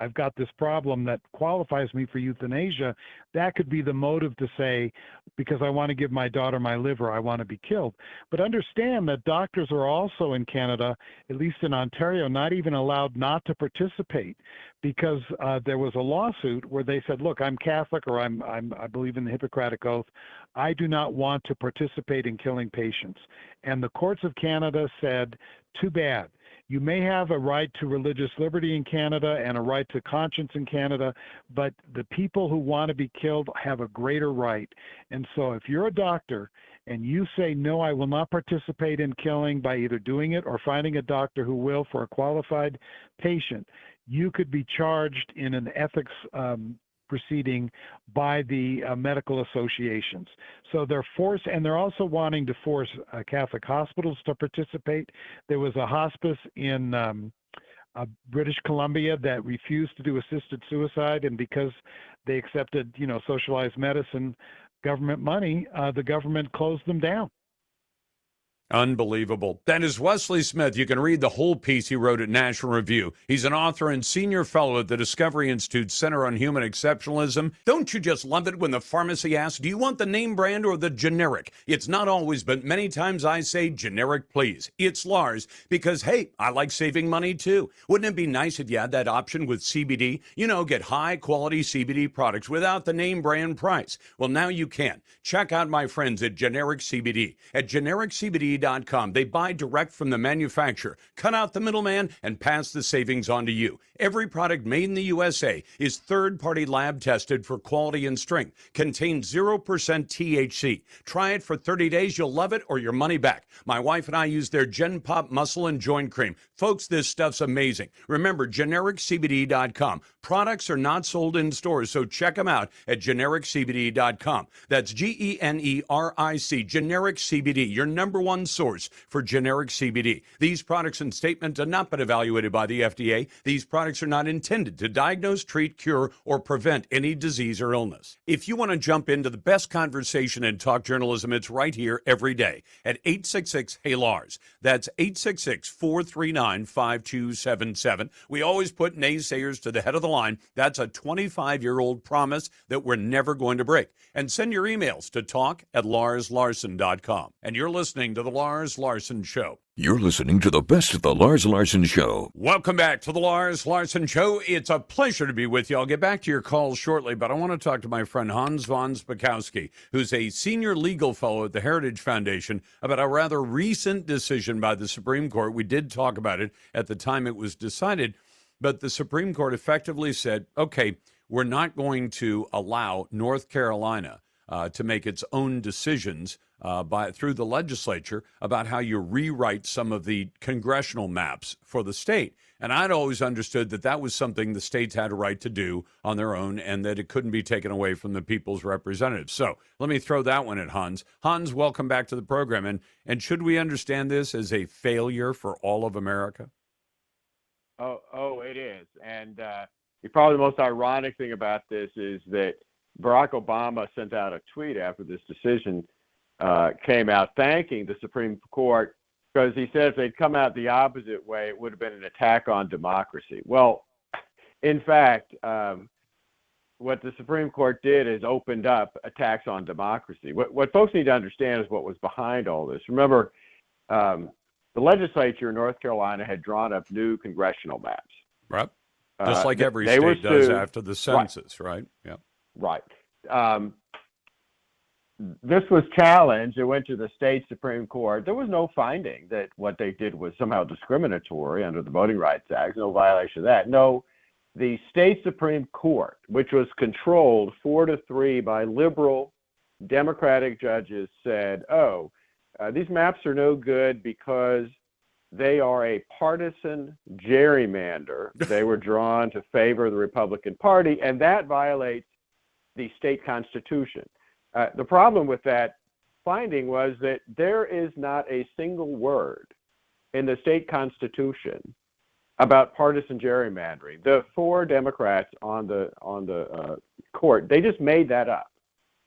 I've got this problem that qualifies me for euthanasia," that could be the motive to say, because I want to give my daughter my liver, I want to be killed. But understand that doctors are also in Canada, at least in Ontario, not even allowed not to participate, because there was a lawsuit where they said, look, I'm Catholic, or I believe in the Hippocratic Oath. I do not want to participate in killing patients. And the courts of Canada said, too bad. You may have a right to religious liberty in Canada and a right to conscience in Canada, but the people who want to be killed have a greater right. And so if you're a doctor and you say, no, I will not participate in killing by either doing it or finding a doctor who will for a qualified patient, you could be charged in an ethics proceeding by the medical associations. So they're also wanting to force Catholic hospitals to participate. There was a hospice in British Columbia that refused to do assisted suicide, and because they accepted, socialized medicine, government money, the government closed them down. Unbelievable. That is Wesley Smith. You can read the whole piece he wrote at National Review. He's an author and senior fellow at the Discovery Institute Center on Human Exceptionalism. Don't you just love it when the pharmacy asks, do you want the name brand or the generic? It's not always, but many times I say generic, please. It's Lars, because, hey, I like saving money too. Wouldn't it be nice if you had that option with CBD? Get high quality CBD products without the name brand price. Well, now you can. Check out my friends at Generic CBD. At GenericCBD.com. They buy direct from the manufacturer, cut out the middleman, and pass the savings on to you. Every product made in the USA is third-party lab tested for quality and strength, contains 0% THC. Try it for 30 days. You'll love it or your money back. My wife and I use their Gen Pop Muscle and Joint Cream. Folks, this stuff's amazing. Remember, GenericCBD.com. Products are not sold in stores, so check them out at GenericCBD.com. That's GENERIC, Generic CBD, your number one source for generic CBD. These products and statements have not been evaluated by the FDA. These products are not intended to diagnose, treat, cure, or prevent any disease or illness. If you want to jump into the best conversation in talk journalism, it's right here every day at 866-HEY-LARS. That's 866-439-5277. We always put naysayers to the head of the line. That's a 25-year-old promise that we're never going to break. And send your emails to talk@larslarson.com. And you're listening to The Lars Larson Show. You're listening to the best of the Lars Larson Show. Welcome back to the Lars Larson Show. It's a pleasure to be with you. I'll get back to your calls shortly, but I want to talk to my friend Hans von Spakowski, who's a senior legal fellow at the Heritage Foundation, about a rather recent decision by the Supreme Court. We did talk about it at the time it was decided, but the Supreme Court effectively said, okay, we're not going to allow North Carolina to make its own decisions through the legislature about how you rewrite some of the congressional maps for the state. And I'd always understood that that was something the states had a right to do on their own and that it couldn't be taken away from the people's representatives. So let me throw that one at Hans. Hans, welcome back to the program. And should we understand this as a failure for all of America? Oh, it is. And probably the most ironic thing about this is that Barack Obama sent out a tweet after this decision came out thanking the Supreme Court, because he said if they'd come out the opposite way, it would have been an attack on democracy. Well, In fact, what the Supreme Court did is opened up attacks on democracy. What folks need to understand is what was behind all this. Remember, the legislature in North Carolina had drawn up new congressional maps. Right. Just like every they state does sued. after the census, right? Yeah. Right. This was challenged. It went to the state Supreme Court. There was no finding that what they did was somehow discriminatory under the Voting Rights Act. No violation of that. No, the state Supreme Court, which was controlled 4-3 by liberal Democratic judges, said, these maps are no good because they are a partisan gerrymander. They were drawn to favor the Republican Party, and that violates the state constitution. The problem with that finding was that there is not a single word in the state constitution about partisan gerrymandering. The 4 Democrats on the court, they just made that up.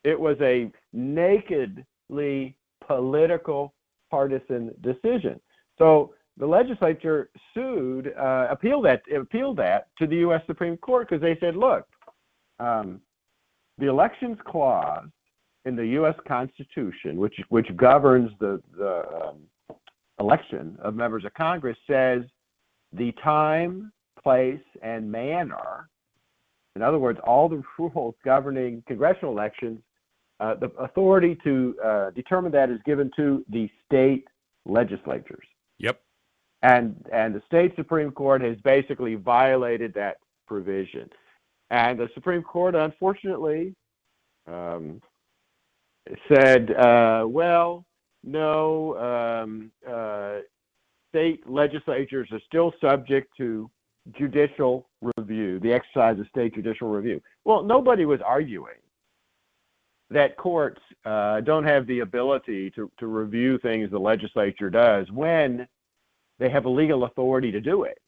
It was a nakedly political partisan decision. So the legislature sued, appealed that to the U.S. Supreme Court because they said, look, the elections clause in the U.S. Constitution, which governs the election of members of Congress, says the time, place, and manner. In other words, all the rules governing congressional elections, the authority to determine that is given to the state legislatures. Yep. And the state Supreme Court has basically violated that provision. And the Supreme Court, unfortunately, said, state legislatures are still subject to judicial review, the exercise of state judicial review. Well, nobody was arguing that courts don't have the ability to review things the legislature does when they have a legal authority to do it.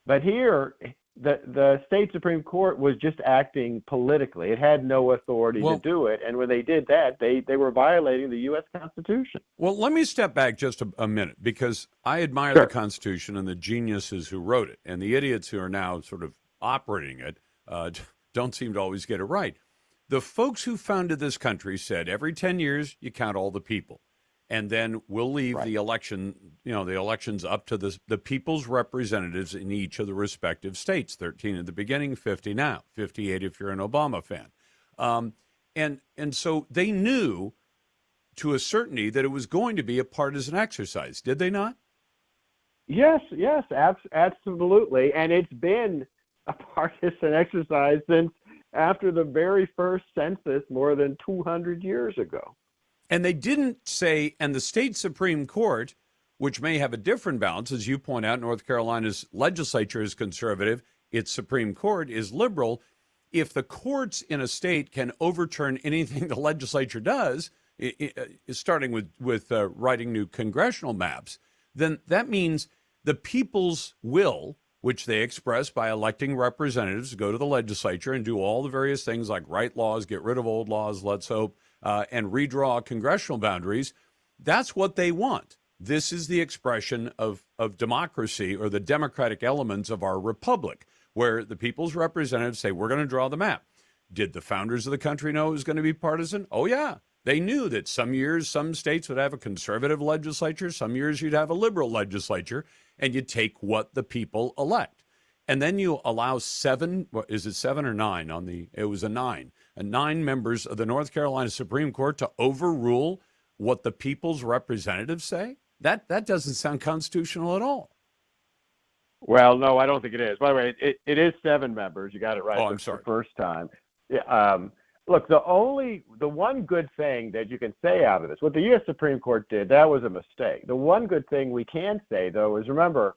But here, the state Supreme Court was just acting politically. It had no authority to do it. And when they did that, they were violating the U.S. Constitution. Well, let me step back just a minute, because I admire the Constitution and the geniuses who wrote it, and the idiots who are now sort of operating it don't seem to always get it right. The folks who founded this country said every 10 years you count all the people, and then we'll leave the election, the elections up to the people's representatives in each of the respective states. 13 at the beginning, 50 now, 58 if you're an Obama fan. And so they knew to a certainty that it was going to be a partisan exercise. Did they not? Yes, absolutely. And it's been a partisan exercise since after the very first census more than 200 years ago. And they didn't say, and the state Supreme Court, which may have a different balance, as you point out, North Carolina's legislature is conservative, its Supreme Court is liberal. If the courts in a state can overturn anything the legislature does, starting with writing new congressional maps, then that means the people's will, which they express by electing representatives to go to the legislature and do all the various things like write laws, get rid of old laws, let's hope, and redraw congressional boundaries, that's what they want. This is the expression of democracy, or the democratic elements of our republic, where the people's representatives say, we're going to draw the map. Did the founders of the country know it was going to be partisan? Oh, yeah. They knew that some years, some states would have a conservative legislature, some years you'd have a liberal legislature, and you take what the people elect. And then you allow 7 or 9 it was 9 members of the North Carolina Supreme Court to overrule what the people's representatives say? That doesn't sound constitutional at all. Well, no, I don't think it is. By the way, it is 7 members. You got it right. I'm sorry. The first time. Yeah, look, the one good thing that you can say out of this, what the U.S. Supreme Court did, that was a mistake. The one good thing we can say, though, is remember,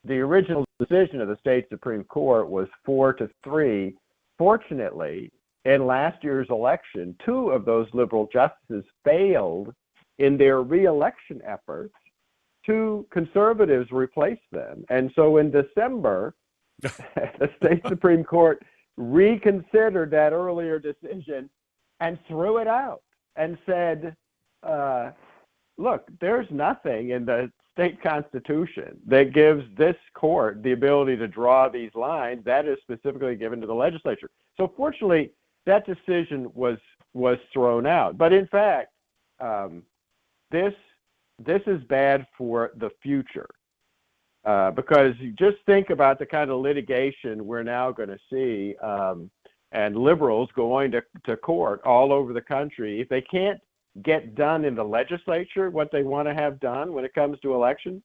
the original decision of the state Supreme Court was 4-3. Fortunately, in last year's election, 2 of those liberal justices failed in their re-election efforts. 2 conservatives replaced them. And so in December, the state Supreme Court reconsidered that earlier decision and threw it out and said, look, there's nothing in the state constitution that gives this court the ability to draw these lines. That is specifically given to the legislature. So fortunately, that decision was thrown out. But in fact, this is bad for the future. Because you just think about the kind of litigation we're now going to see, and liberals going to court all over the country. If they can't get done in the legislature what they want to have done when it comes to elections,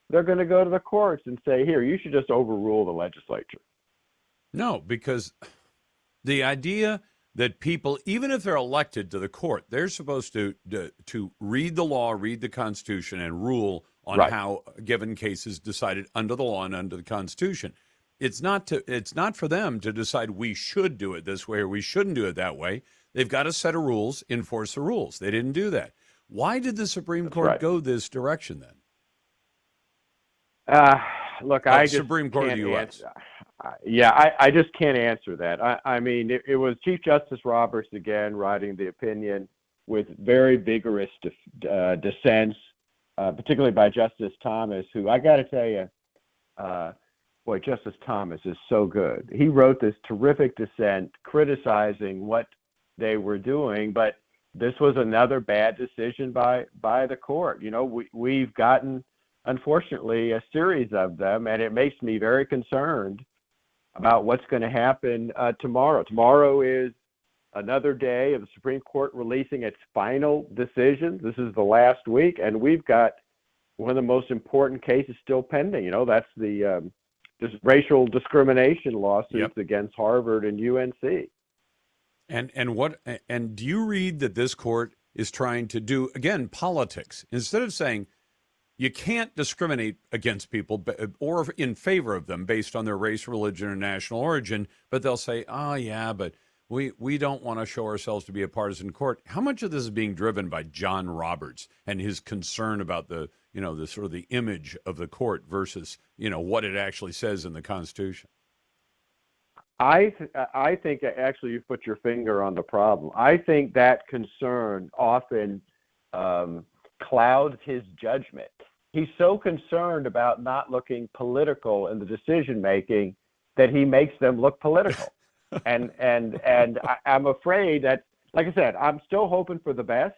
they're going to go to the courts and say, here, you should just overrule the legislature. No, because the idea that people, even if they're elected to the court, they're supposed to read the law, read the Constitution, and rule on how given cases decided under the law and under the Constitution. It's not for them to decide we should do it this way or we shouldn't do it that way. They've got a set of rules, enforce the rules. They didn't do that. Why did the Supreme Court go this direction then? Look, I just Supreme Court of the U.S. I just can't answer that. I mean, it was Chief Justice Roberts again writing the opinion with very vigorous dissents, particularly by Justice Thomas, who I got to tell you, boy, Justice Thomas is so good. He wrote this terrific dissent criticizing what they were doing, but this was another bad decision by the court. You know, we've gotten, unfortunately, a series of them, and it makes me very concerned about what's going to happen tomorrow. Tomorrow is another day of the Supreme Court releasing its final decision. This is the last week, and we've got one of the most important cases still pending. You know, that's the racial discrimination lawsuits against Harvard and UNC. And do you read that this court is trying to do, again, politics? Instead of saying you can't discriminate against people or in favor of them based on their race, religion, or national origin, but they'll say, oh, yeah, but we don't want to show ourselves to be a partisan court. How much of this is being driven by John Roberts and his concern about the sort of the image of the court versus, what it actually says in the Constitution? I think actually you put your finger on the problem. I think that concern often clouds his judgment. He's so concerned about not looking political in the decision making that he makes them look political. and I'm afraid that, like I said, I'm still hoping for the best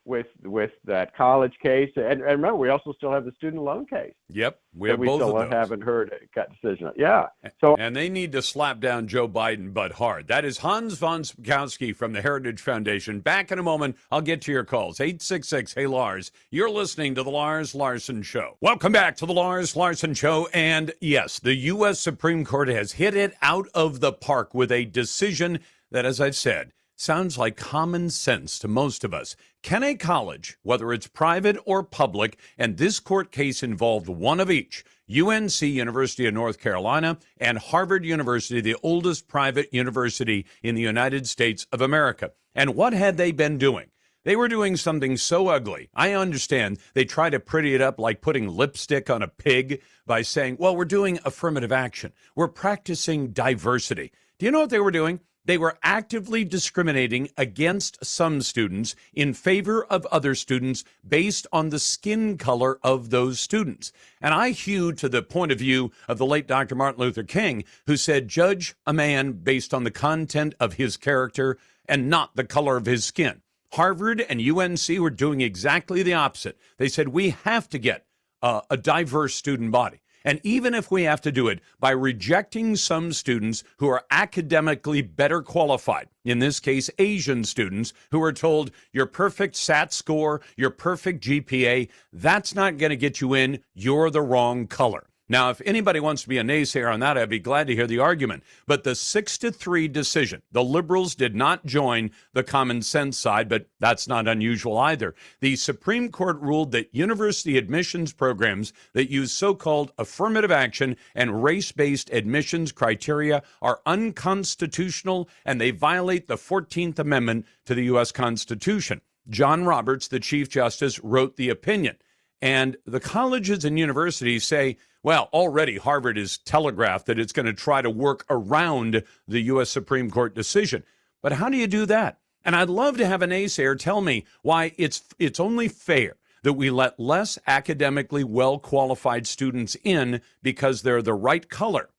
with that college case, and remember, we also still have the student loan case. Yep, we have both of those. We still haven't heard it got decision. Yeah. And they need to slap down Joe Biden, but hard. That is Hans von Spakovsky from the Heritage Foundation. Back in a moment, I'll get to your calls. 866, hey Lars. You're listening to the Lars Larson Show. Welcome back to the Lars Larson Show. And yes, the U.S. Supreme Court has hit it out of the park with a decision that, as I've said, sounds like common sense to most of us. Can a college, whether it's private or public, and this court case involved one of each, UNC, University of North Carolina, and Harvard University, the oldest private university in the United States of America. And what had they been doing? They were doing something so ugly. I understand they try to pretty it up like putting lipstick on a pig by saying, well, we're doing affirmative action. We're practicing diversity. Do you know what they were doing? They were actively discriminating against some students in favor of other students based on the skin color of those students. And I hew to the point of view of the late Dr. Martin Luther King, who said, judge a man based on the content of his character and not the color of his skin. Harvard and UNC were doing exactly the opposite. They said, we have to get a diverse student body. And even if we have to do it by rejecting some students who are academically better qualified, in this case, Asian students who are told your perfect SAT score, your perfect GPA, that's not going to get you in. You're the wrong color. Now, if anybody wants to be a naysayer on that, I'd be glad to hear the argument. But the 6-3 decision, the liberals did not join the common sense side, but that's not unusual either. The Supreme Court ruled that university admissions programs that use so-called affirmative action and race-based admissions criteria are unconstitutional, and they violate the 14th Amendment to the U.S. Constitution. John Roberts, the Chief Justice, wrote the opinion. And the colleges and universities say, well, already Harvard has telegraphed that it's going to try to work around the U.S. Supreme Court decision. But how do you do that? And I'd love to have a naysayer tell me why it's only fair. that we let less academically well-qualified students in because they're the right color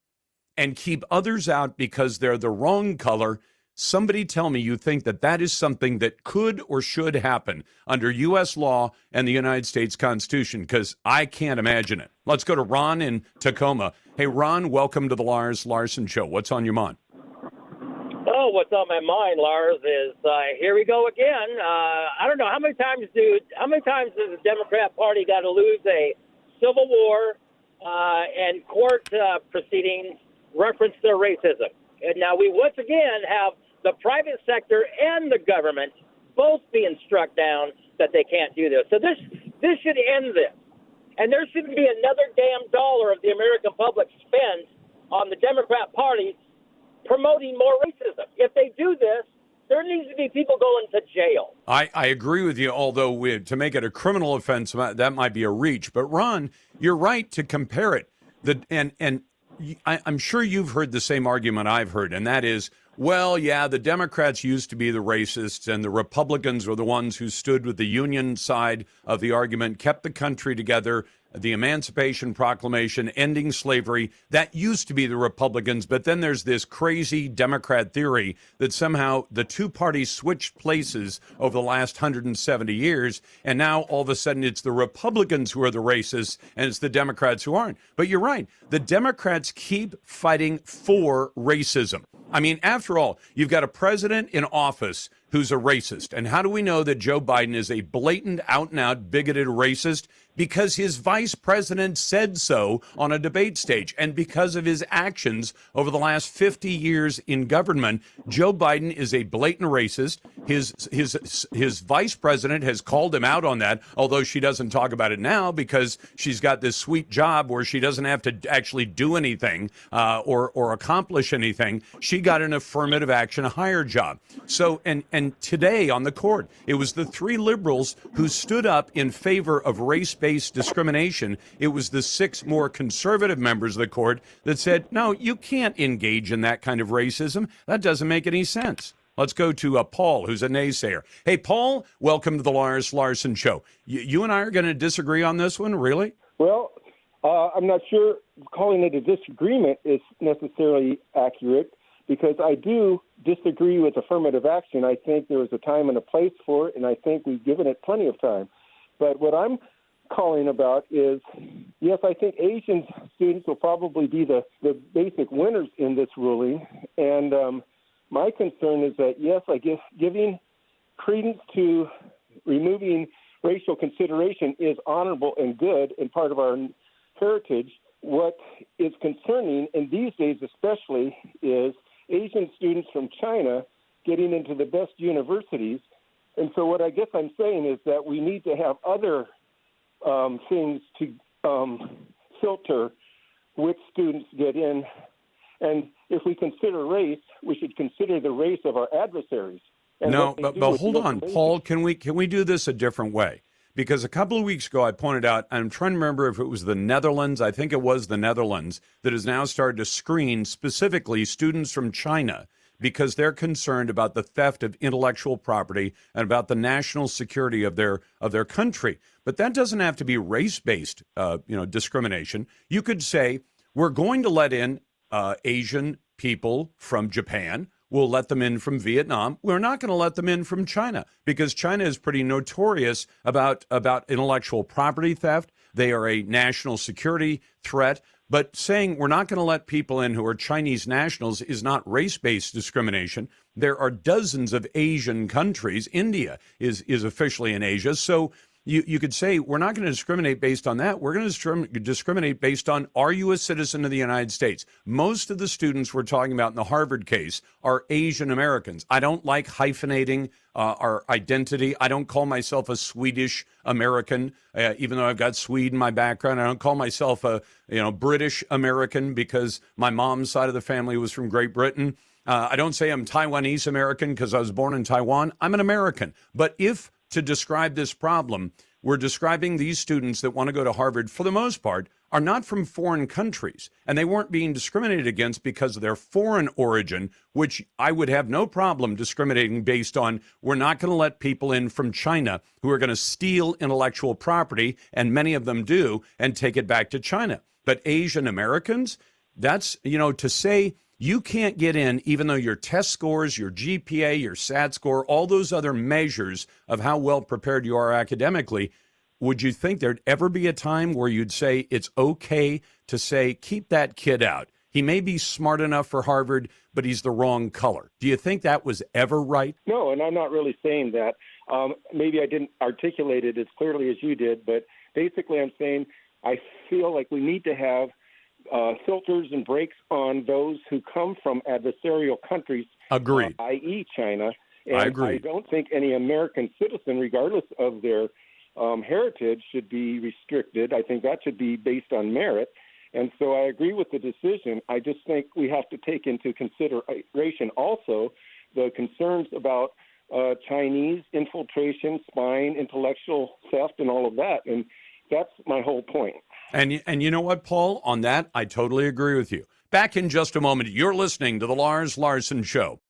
and keep others out because they're the wrong color. Somebody tell me you think that that is something that could or should happen under U.S. law and the United States Constitution, because I can't imagine it. Let's go to Ron in Tacoma. Hey, Ron, welcome to the Lars Larson Show. What's on your mind? Oh, what's on my mind, Lars, is here we go again. I don't know how many times does the Democrat Party got to lose a civil war and court proceedings reference their racism? And now we once again have the private sector and the government both being struck down that they can't do this. So this should end this. And there shouldn't be another damn dollar of the American public spent on the Democrat Party promoting more racism. If they do this, there needs to be people going to jail. I agree with you, although to make it a criminal offense, that might be a reach. But, Ron, you're right to compare it. I'm sure you've heard the same argument I've heard, and that is, well, yeah, the Democrats used to be the racists, and the Republicans were the ones who stood with the Union side of the argument, kept the country together, the Emancipation Proclamation, ending slavery. That used to be the Republicans, but then there's this crazy Democrat theory that somehow the two parties switched places over the last 170 years, and now all of a sudden it's the Republicans who are the racists, and it's the Democrats who aren't. But you're right. The Democrats keep fighting for racism. I mean, after all, you've got a president in office who's a racist. And how do we know that Joe Biden is a blatant, out-and-out, bigoted racist? Because his vice president said so on a debate stage. And because of his actions over the last 50 years in government, Joe Biden is a blatant racist. His vice president has called him out on that, although she doesn't talk about it now because she's got this sweet job where she doesn't have to actually do anything or accomplish anything. She got an affirmative action hire job. So, and today on the court, it was the three liberals who stood up in favor of race-based discrimination. It was the 6 more conservative members of the court that said, no, you can't engage in that kind of racism. That doesn't make any sense. Let's go to Paul, who's a naysayer. Hey, Paul, welcome to the Lars Larson Show. You and I are going to disagree on this one, really? Well, I'm not sure calling it a disagreement is necessarily accurate, because I do disagree with affirmative action. I think there was a time and a place for it, and I think we've given it plenty of time. But what I'm calling about is, yes, I think Asian students will probably be the basic winners in this ruling. And my concern is that, yes, I guess giving credence to removing racial consideration is honorable and good and part of our heritage. What is concerning, and these days especially, is Asian students from China getting into the best universities. And so what I guess I'm saying is that we need to have other things to filter which students get in. And if we consider race, we should consider the race of our adversaries. And no, but hold on, Paul, can we do this a different way? Because a couple of weeks ago, I pointed out, I'm trying to remember if it was the Netherlands, I think it was the Netherlands, that has now started to screen specifically students from China because they're concerned about the theft of intellectual property and about the national security of their country. But that doesn't have to be race-based, discrimination. You could say, we're going to let in Asian people from Japan. We'll let them in from Vietnam. We're not going to let them in from China because China is pretty notorious about intellectual property theft. They are a national security threat. But saying we're not going to let people in who are Chinese nationals is not race-based discrimination. There are dozens of Asian countries. India is officially in Asia. So you could say we're not going to discriminate based on that. We're going to discriminate based on, are you a citizen of the United States? Most of the students we're talking about in the Harvard case are Asian Americans. I don't like hyphenating our identity. I don't call myself a Swedish American, even though I've got Swede in my background. I don't call myself a British American because my mom's side of the family was from Great Britain. I don't say I'm Taiwanese American because I was born in Taiwan. I'm an American. But if to describe this problem, we're describing these students that want to go to Harvard, for the most part, are not from foreign countries, and they weren't being discriminated against because of their foreign origin, which I would have no problem discriminating based on we're not going to let people in from China who are going to steal intellectual property, and many of them do, and take it back to China. But Asian Americans, that's, to say you can't get in even though your test scores, your GPA, your SAT score, all those other measures of how well prepared you are academically, would you think there'd ever be a time where you'd say it's okay to say, keep that kid out? He may be smart enough for Harvard, but he's the wrong color. Do you think that was ever right? No, and I'm not really saying that. Maybe I didn't articulate it as clearly as you did, but basically I'm saying I feel like we need to have filters and brakes on those who come from adversarial countries, Agreed. I.e. China. And I agree. I don't think any American citizen, regardless of their heritage, should be restricted. I think that should be based on merit. And so I agree with the decision. I just think we have to take into consideration also the concerns about Chinese infiltration, spying, intellectual theft, and all of that. And that's my whole point. And you know what, Paul? On that, I totally agree with you. Back in just a moment. You're listening to The Lars Larson Show.